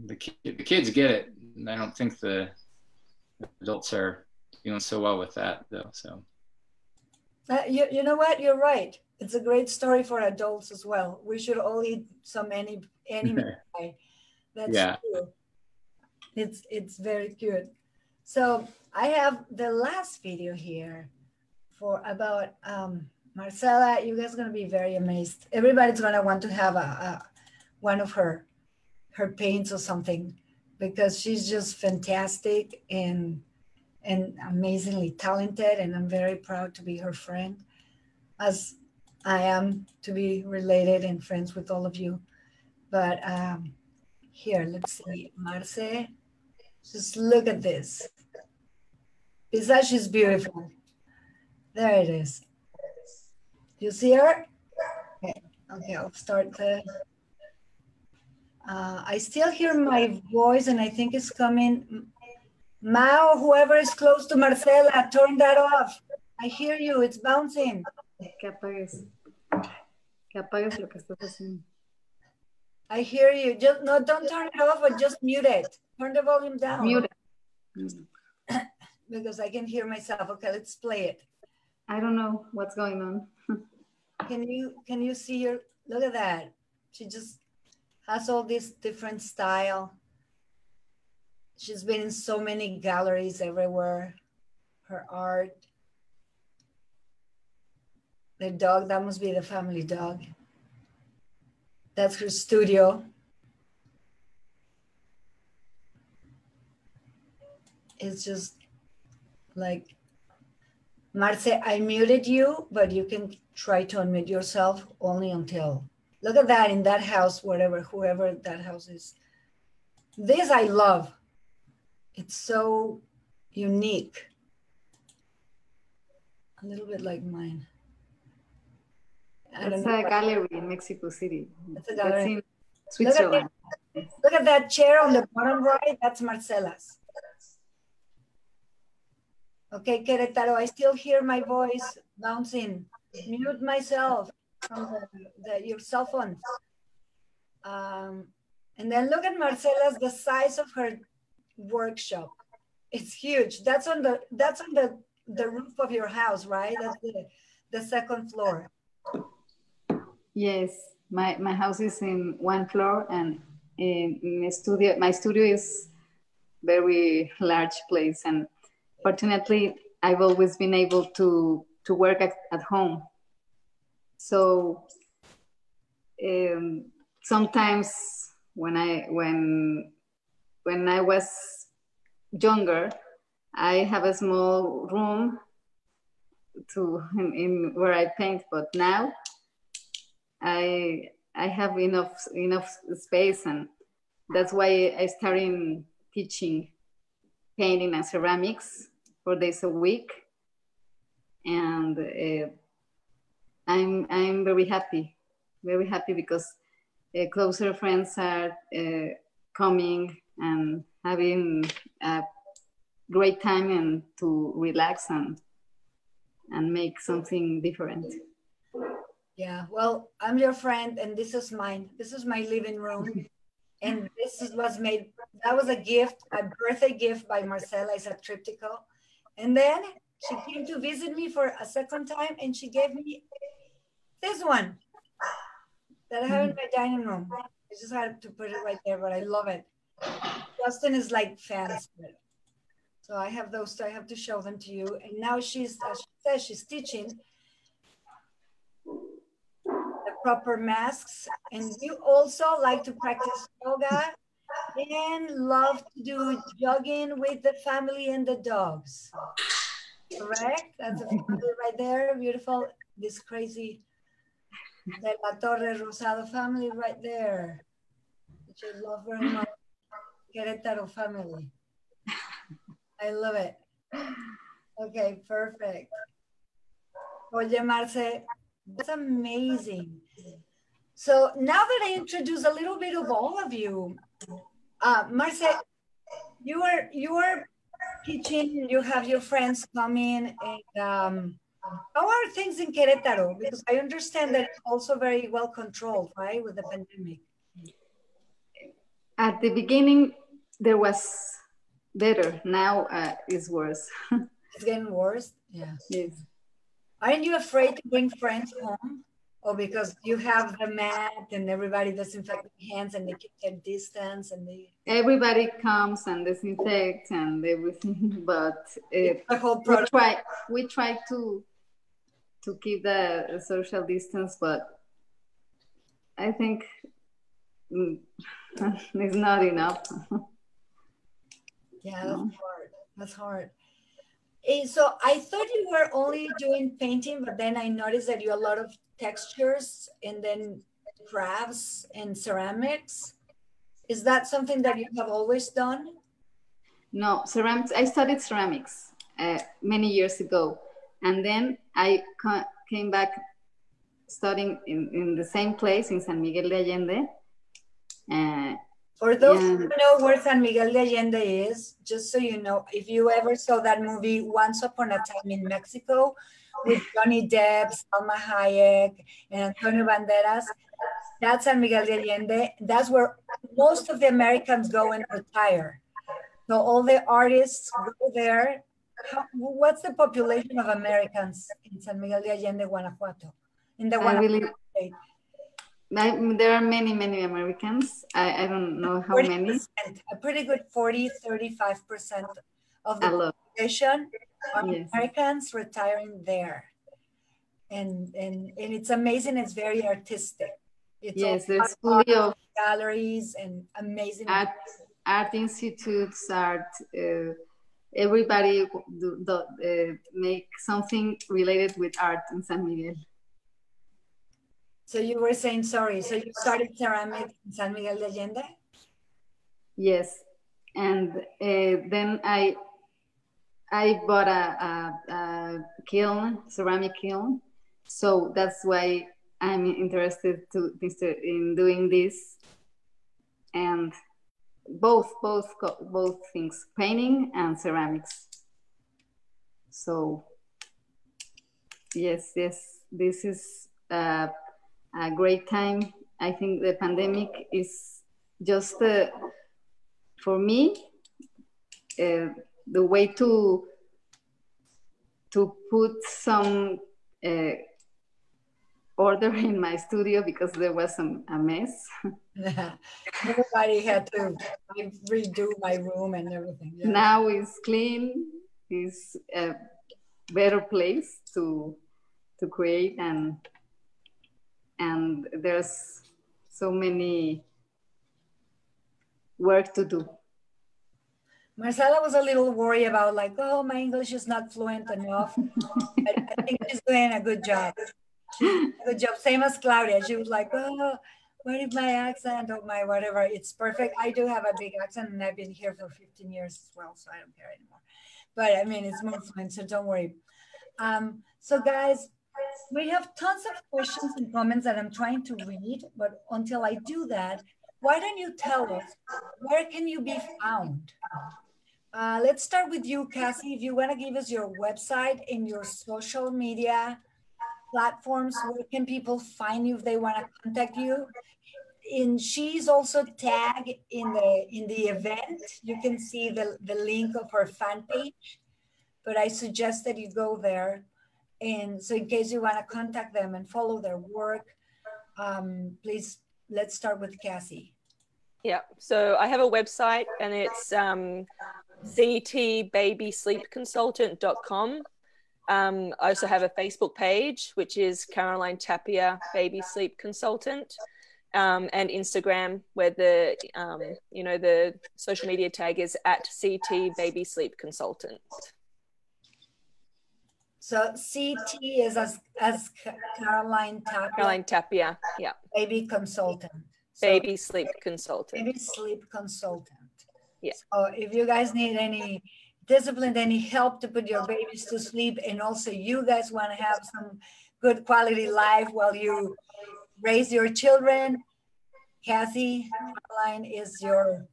the kids get it. I don't think the adults are doing so well with that though. So you know what? You're right. It's a great story for adults as well. We should all eat some enemy pie. That's true. It's very good. So I have the last video here for about Marcela. You guys are gonna be very amazed. Everybody's gonna want to have one of her paints or something because she's just fantastic and amazingly talented, and I'm very proud to be her friend, as I am to be related and friends with all of you. But here, let's see, Marce, just look at this. Besides, she's beautiful. There it is. You see her? Okay, I'll start the. I still hear my voice, and I think it's coming. Mao, whoever is close to Marcela, turn that off. I hear you, it's bouncing. Que apagues lo que estás haciendo. I hear you. Just no, don't turn it off, but just mute it. Turn the volume down. Mute it. Because I can hear myself. Okay, let's play it. I don't know what's going on. Can you see her? Look at that. She just has all this different style. She's been in so many galleries everywhere. Her art. The dog, that must be the family dog. That's her studio. It's just like, Marce, I muted you, but you can try to unmute yourself only until, look at that in that house, whoever that house is. This I love. It's so unique. A little bit like mine. It's a gallery in Mexico City. It's a gallery. In Switzerland. Look at that chair on the bottom right. That's Marcela's. Okay, Querétaro, I still hear my voice bouncing. Mute myself from your cell phone. And then look at Marcela's, the size of her workshop. It's huge. That's on the roof of your house, right? That's the second floor. Yes, my house is in one floor, and my studio is very large place, and fortunately I've always been able to work at home. So sometimes when I was younger, I have a small room in where I paint, but now I have enough space, and that's why I started teaching painting and ceramics 4 days a week, and I'm very happy because closer friends are coming and having a great time and to relax and make something different. Yeah, well, I'm your friend, and this is mine. This is my living room, and that was a gift, a birthday gift by Marcela. It's a triptycho. And then she came to visit me for a second time, and she gave me this one that I have in my dining room. I just had to put it right there, but I love it. Justin is like fans of it. So I have those, I have to show them to you. And now she's, as she says, she's teaching the proper masks. And you also like to practice yoga and love to do jogging with the family and the dogs. correct? That's a family right there. Beautiful. This crazy De La Torre Rosado family right there, which I love very much. Querétaro family. I love it. Okay, perfect. Oye, Marce, that's amazing. So now that I introduce a little bit of all of you, Marce, you are teaching, you have your friends coming, and how are things in Querétaro? Because I understand that it's also very well controlled, right, with the pandemic. At the beginning, there was better. Now it's worse. It's getting worse. Yeah. Yes. Aren't you afraid to bring friends home? Or because you have the mat and everybody disinfects their hands and they keep their distance and they... Everybody comes and disinfects and everything, but the whole protocol. we try to keep the social distance, but I think it's not enough. Yeah, that's hard. That's hard. So I thought you were only doing painting, but then I noticed that you have a lot of textures and then crafts and ceramics. Is that something that you have always done? No, ceramics. I studied ceramics many years ago, and then I came back studying in the same place in San Miguel de Allende. For those who don't know where San Miguel de Allende is, just so you know, if you ever saw that movie Once Upon a Time in Mexico with Johnny Depp, Salma Hayek, and Antonio Banderas, that's San Miguel de Allende. That's where most of the Americans go and retire. So all the artists go there. What's the population of Americans in San Miguel de Allende, Guanajuato? In the Guanajuato state? There are many Americans. I don't know how 40%, many. A pretty good 40-35% of the population are Americans retiring there. And it's amazing. It's very artistic. It's there's plenty of galleries and amazing art institutes, everybody make something related with art in San Miguel. So you were saying, sorry, so you started ceramics in San Miguel de Allende? Yes, and then I bought a kiln, ceramic kiln, so that's why I'm interested in doing this, and both things, painting and ceramics. So yes, this is a great time. I think the pandemic is just for me the way to put some order in my studio, because there was a mess. Everybody had to redo my room and everything. Yeah. Now it's clean. It's a better place to create, and there's so many work to do. Marcela was a little worried about like, oh, my English is not fluent enough. I think she's doing a good job. She's doing a good job. Same as Claudia. She was like, oh, what is my accent or my whatever? It's perfect. I do have a big accent and I've been here for 15 years as well, so I don't care anymore. But I mean, it's more fluent, so don't worry. So guys, we have tons of questions and comments that I'm trying to read, but until I do that, why don't you tell us, where can you be found? Let's start with you, Cassie. If you want to give us your website and your social media platforms, where can people find you if they want to contact you? And she's also tagged in the event. You can see the link of her fan page, but I suggest that you go there. And so in case you want to contact them and follow their work, please, let's start with Cassie. Yeah, so I have a website and it's ctbabysleepconsultant.com. I also have a Facebook page, which is Caroline Tapia Baby Sleep Consultant, and Instagram, where the the social media tag is @CT Baby Sleep Consultant. So CT is as Caroline Tapia. Caroline Tapia, yeah. Baby consultant. So Baby sleep consultant. baby sleep consultant. Yeah. So if you guys need any discipline, any help to put your babies to sleep, and also you guys want to have some good quality life while you raise your children, Kathy, Caroline is your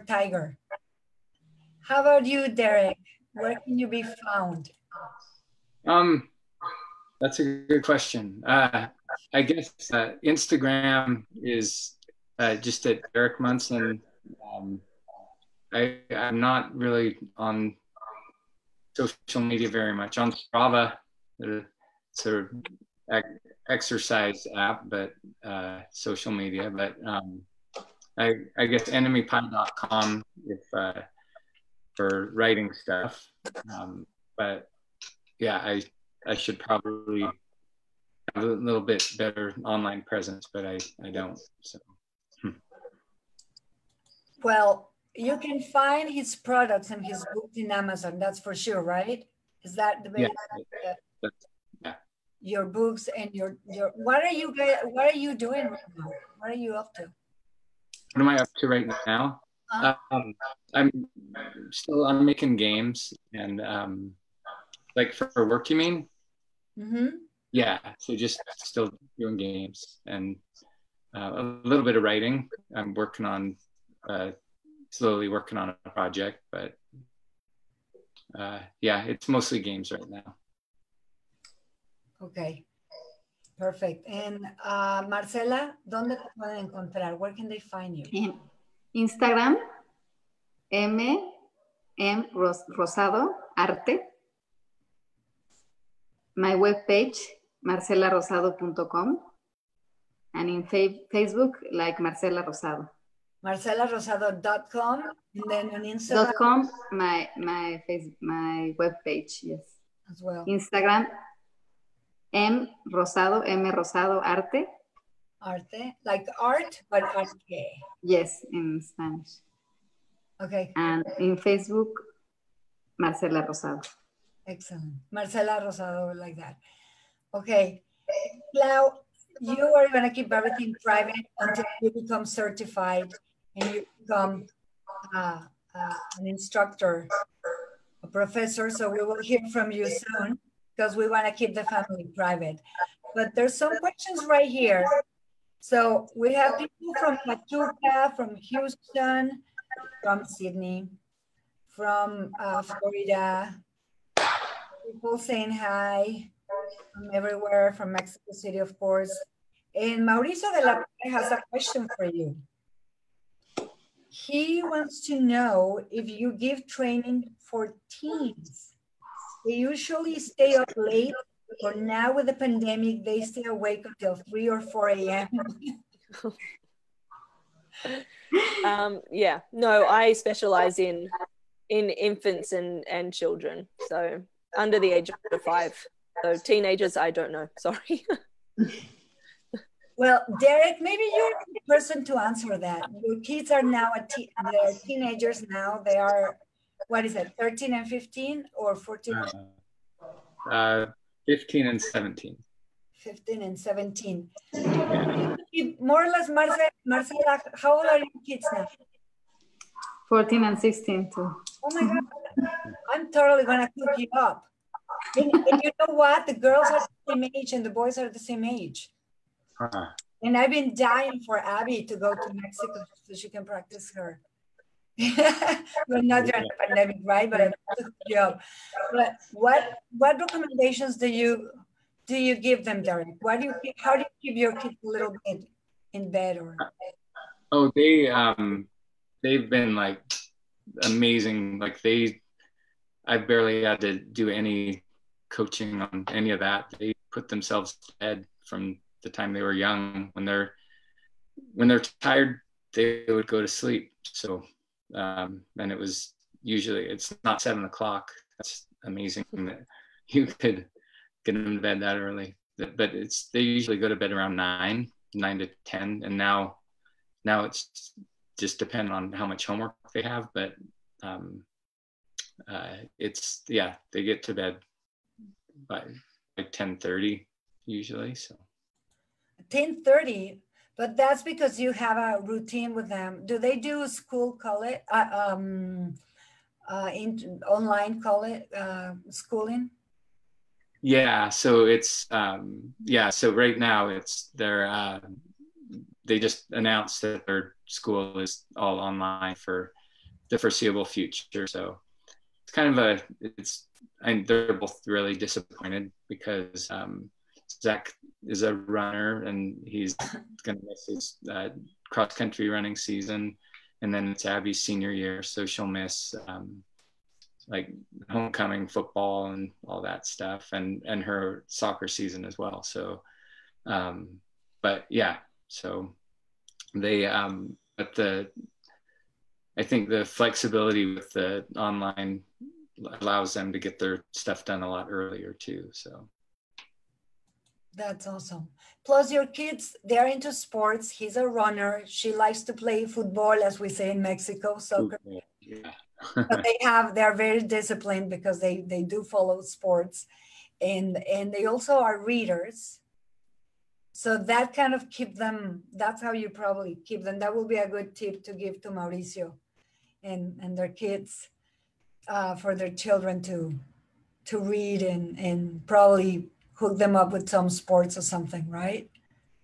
tiger. How about you, Derek? Where can you be found? That's a good question. I guess Instagram is just at Derek Munson. I'm not really on social media very much. On Strava, it's a exercise app, but social media. But I guess enemypie.com if for writing stuff. But yeah, I should probably have a little bit better online presence, but I don't. So. Well, you can find his products and his books in Amazon. That's for sure, right? Is that the way? Yeah. Yeah. Your books and your what are you doing right now? What are you up to? What am I up to right now? I'm making games and like for work, you mean? Mm-hmm. Yeah, so just still doing games and a little bit of writing. I'm working on slowly working on a project, but yeah, it's mostly games right now. Okay, perfect. And Marcela, ¿dónde te pueden encontrar? Where can they find you? In Instagram, Rosado Arte. My webpage, marcelarosado.com. And in Facebook, like Marcela Rosado. MarcelaRosado.com, and then on Instagram. .com, my webpage, yes. As well. Instagram, M Rosado Arte. Arte, like art, but arte. Yes, in Spanish. Okay. And in Facebook, Marcela Rosado. Excellent. Marcela Rosado, like that. Okay. Now, you are going to keep everything private until you become certified and you become an instructor, a professor. So we will hear from you soon because we want to keep the family private. But there's some questions right here. So we have people from Pacheco, from Houston, from Sydney, from Florida, people saying hi from everywhere, from Mexico City, of course. And Mauricio de la Pena has a question for you. He wants to know if you give training for teens. They usually stay up late, but now with the pandemic, they stay awake until 3 or 4 a.m. Yeah, no, I specialize in infants and children, so under the age of 5. So teenagers, I don't know, sorry. Well, Derek, maybe you're the person to answer that. Your kids are now they're teenagers now. They are, what is it, 13 and 15 or 14? 15 and 17. 15 and 17. Yeah. More or less, Marcela, how old are your kids now? 14 and 16 too. Oh my God, I'm totally gonna cook you up. And you know what? The girls are the same age and the boys are the same age. And I've been dying for Abby to go to Mexico so she can practice her. Well, not during the pandemic, right? But I took the job. But what recommendations do you give them, Derek? How do you keep your kids a little bit in bed or? Oh, they've been like amazing. Like I barely had to do any coaching on any of that. They put themselves to bed from the time they were young. When they're tired, they would go to sleep. So, and it was usually, it's not 7 o'clock. That's amazing that you could get them to bed that early. But they usually go to bed around 9 to 10. And now it's just depending on how much homework they have. But they get to bed by 10:30 usually. So 10:30, but that's because you have a routine with them. Do they do school college, online college, schooling? yeah, so it's so right now they just announced that their school is all online for the foreseeable future. So it's kind of and they're both really disappointed because Zach is a runner and he's going to miss his cross country running season, and then it's Abby's senior year, so she'll miss like homecoming football and all that stuff, and her soccer season as well. So but yeah, so they but I think the flexibility with the online allows them to get their stuff done a lot earlier too. So that's awesome. Plus your kids, they're into sports. He's a runner. She likes to play football, as we say in Mexico, soccer. Yeah. But they're very disciplined because they do follow sports, and they also are readers. So that kind of keep them, that's how you probably keep them. That will be a good tip to give to Mauricio and their kids, for their children to read and probably hook them up with some sports or something, right?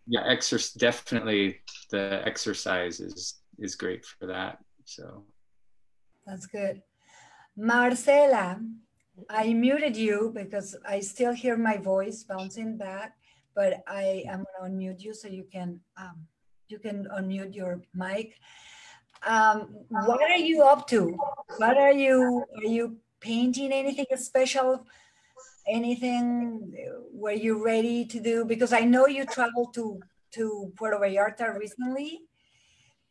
Yeah, definitely the exercise is great for that. So that's good. Marcela, I muted you because I still hear my voice bouncing back, but I am going to unmute you so you can unmute your mic. What are you up to? What are you painting anything special? Anything were you ready to do? Because I know you traveled to Puerto Vallarta recently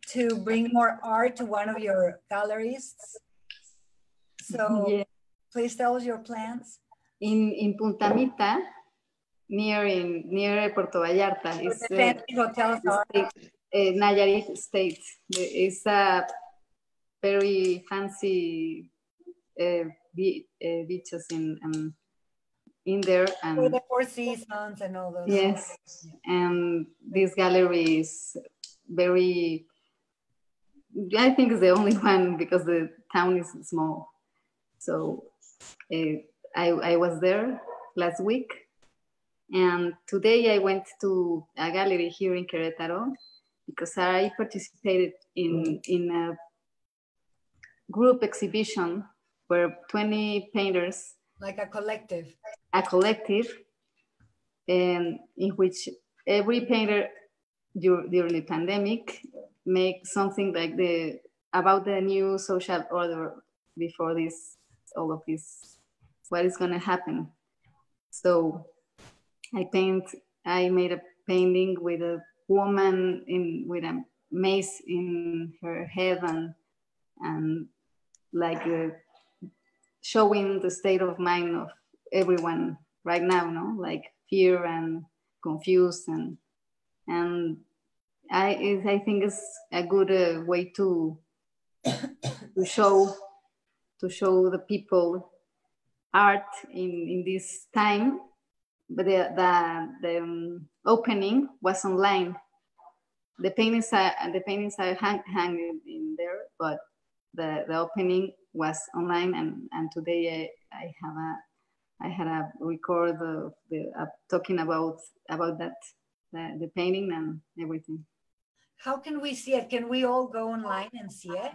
to bring more art to one of your galleries. So yeah. Please tell us your plans. In Punta Mita, near Puerto Vallarta, is Nayarit State. It's a very fancy beaches in there, and for the Four Seasons and all those. Yes, and this gallery is very, I think it's the only one because the town is small. So I was there last week, and today I went to a gallery here in Querétaro because I participated in a group exhibition where 20 painters, like a collective, in which every painter during the pandemic make something like about the new social order before all of this, what is going to happen. So I made a painting with a woman with a mace in her head and like showing the state of mind of everyone right now, no? Like fear and confused, and I think it's a good way to show the people art in this time. But the opening was online. The paintings are hanging in there, but the opening was online, and today I had a record of talking about that, the painting and everything. How can we see it? Can we all go online and see it?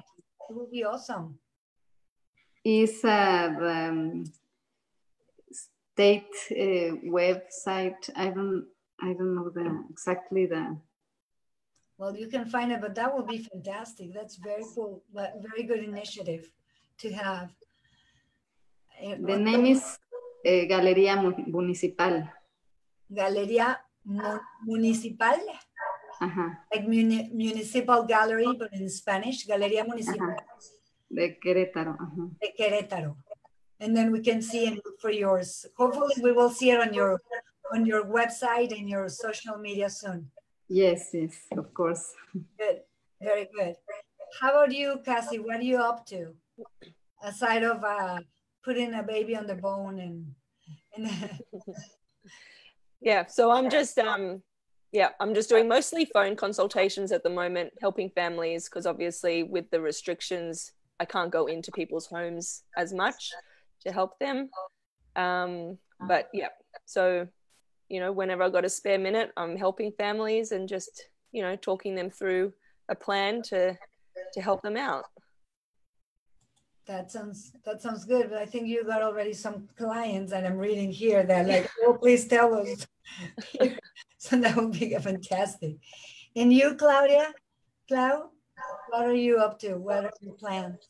It would be awesome. It's the state website. I don't know exactly the. Well, you can find it, but that would be fantastic. That's very cool. Very good initiative to have. The name is Galería Municipal. Galería Municipal? Like municipal gallery, but in Spanish, Galería Municipal. De Querétaro. De Querétaro. And then we can see and look for yours. Hopefully we will see it on your website and your social media soon. Yes, of course. Good, very good. How about you, Cassie? What are you up to? Aside of putting a baby on the bone and Yeah, so I'm just I'm just doing mostly phone consultations at the moment, helping families, because obviously with the restrictions, I can't go into people's homes as much to help them. But yeah, so, you know, whenever I got a spare minute, I'm helping families and just, you know, talking them through a plan to help them out. That sounds good. But I think you got already some clients, and I'm reading here that like, oh, please tell us. So that would be fantastic. And you, Claudia? Clau, what are you up to? What are your plans?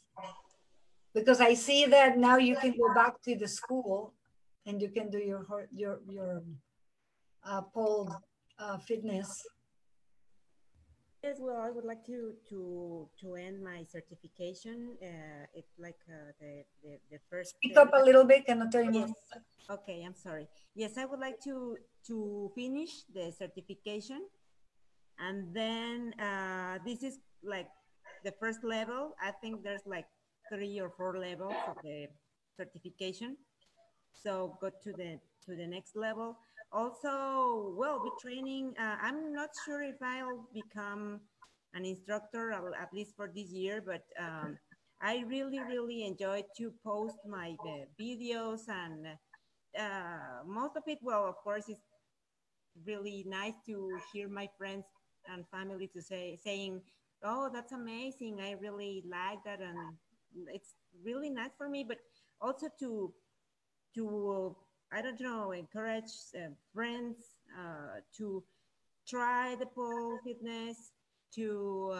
Because I see that now you can go back to the school and you can do your pole fitness. Yes, well, I would like to end my certification. It's like the first. Speak up a little bit, cannot tell you more. Yes. Okay, I'm sorry. Yes, I would like to finish the certification, and then this is like the first level. I think there's like 3 or 4 levels of the certification. So go to the next level. Also, well, with training, I'm not sure if I'll become an instructor, at least for this year, but I really enjoy to post my videos, and most of it, well, of course, it's really nice to hear my friends and family to saying, oh, that's amazing, I really like that, and it's really nice for me, but also to I don't know, encourage friends to try the pole fitness, to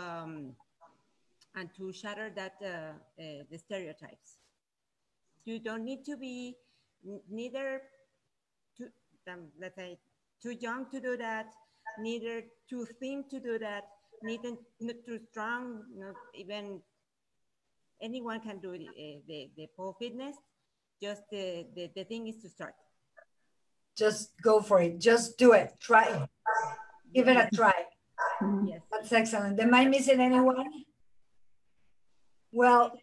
and to shatter that the stereotypes. You don't need to be neither too, let's say, too young to do that, neither too thin to do that, neither not too strong. Not even anyone can do the pole fitness. Just the thing is to start. Just go for it. Just do it. Try it. Give it a try. Yes. That's excellent. Am I missing anyone? Well,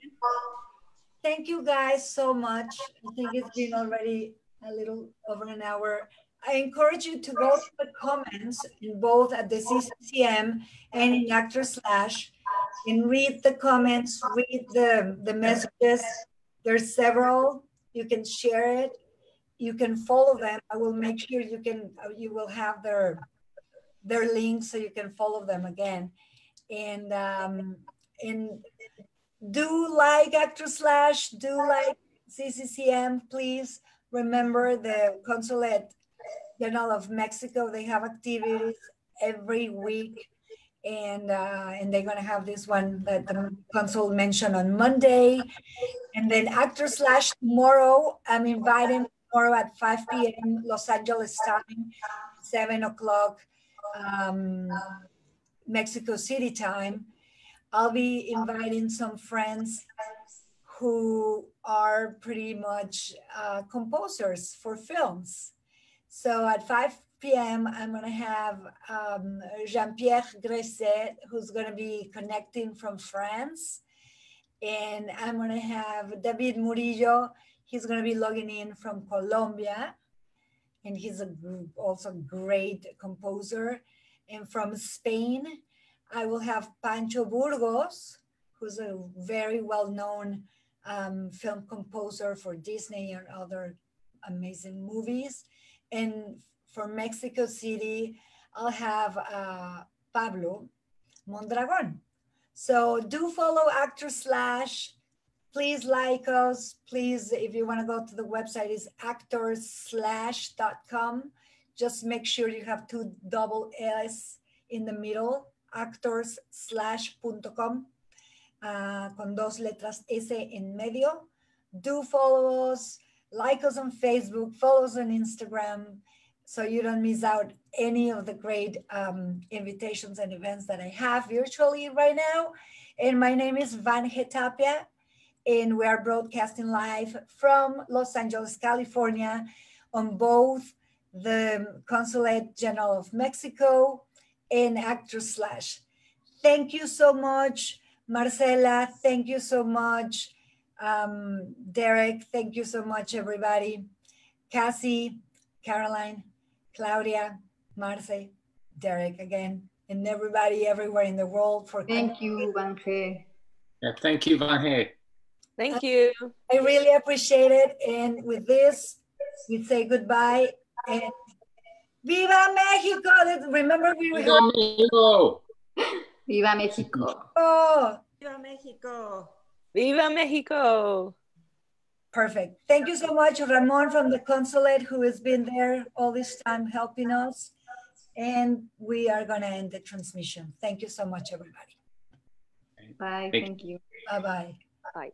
thank you guys so much. I think it's been already a little over an hour. I encourage you to go to the comments in both at the CCCM and in Actor Slash and read the comments, read the messages. There's several. You can share it. You can follow them. I will make sure you will have their links so you can follow them again. And do like Actor Slash, do like CCCM, please. Remember the Consulate General of Mexico, they have activities every week. And they're gonna have this one that the consul mentioned on Monday. And then Actor Slash tomorrow, I'm inviting tomorrow at 5 p.m. Los Angeles time, 7 o'clock Mexico City time. I'll be inviting some friends who are pretty much composers for films. So at 5 p.m., I'm going to have Jean-Pierre Gresset, who's going to be connecting from France. And I'm going to have David Murillo. He's going to be logging in from Colombia. And he's also a great composer. And from Spain, I will have Pancho Burgos, who's a very well-known film composer for Disney and other amazing movies. And for Mexico City, I'll have Pablo Mondragon. So do follow Actor Slash. Please like us. Please, if you want to go to the website, is actorslash.com. Just make sure you have 2 double S in the middle, actorslash.com, con 2 letras S en medio. Do follow us, like us on Facebook, follow us on Instagram, so you don't miss out any of the great invitations and events that I have virtually right now. And my name is Vange Tapia, and we are broadcasting live from Los Angeles, California, on both the Consulate General of Mexico and Actor Slash. Thank you so much, Marcela. Thank you so much, Derek. Thank you so much, everybody. Cassie, Caroline, Claudia, Marce, Derek again, and everybody everywhere in the world for Thank you, Vange. Yeah, thank you, Vange. Thank you. I really appreciate it. And with this, we say goodbye and Viva Mexico! Remember we were Viva Mexico! Viva Mexico. Oh, Viva Mexico! Viva Mexico! perfect. Thank you so much, Ramon from the consulate, who has been there all this time helping us. And we are going to end the transmission. Thank you so much, everybody. Bye. Thank Thank you. Bye-bye. Bye.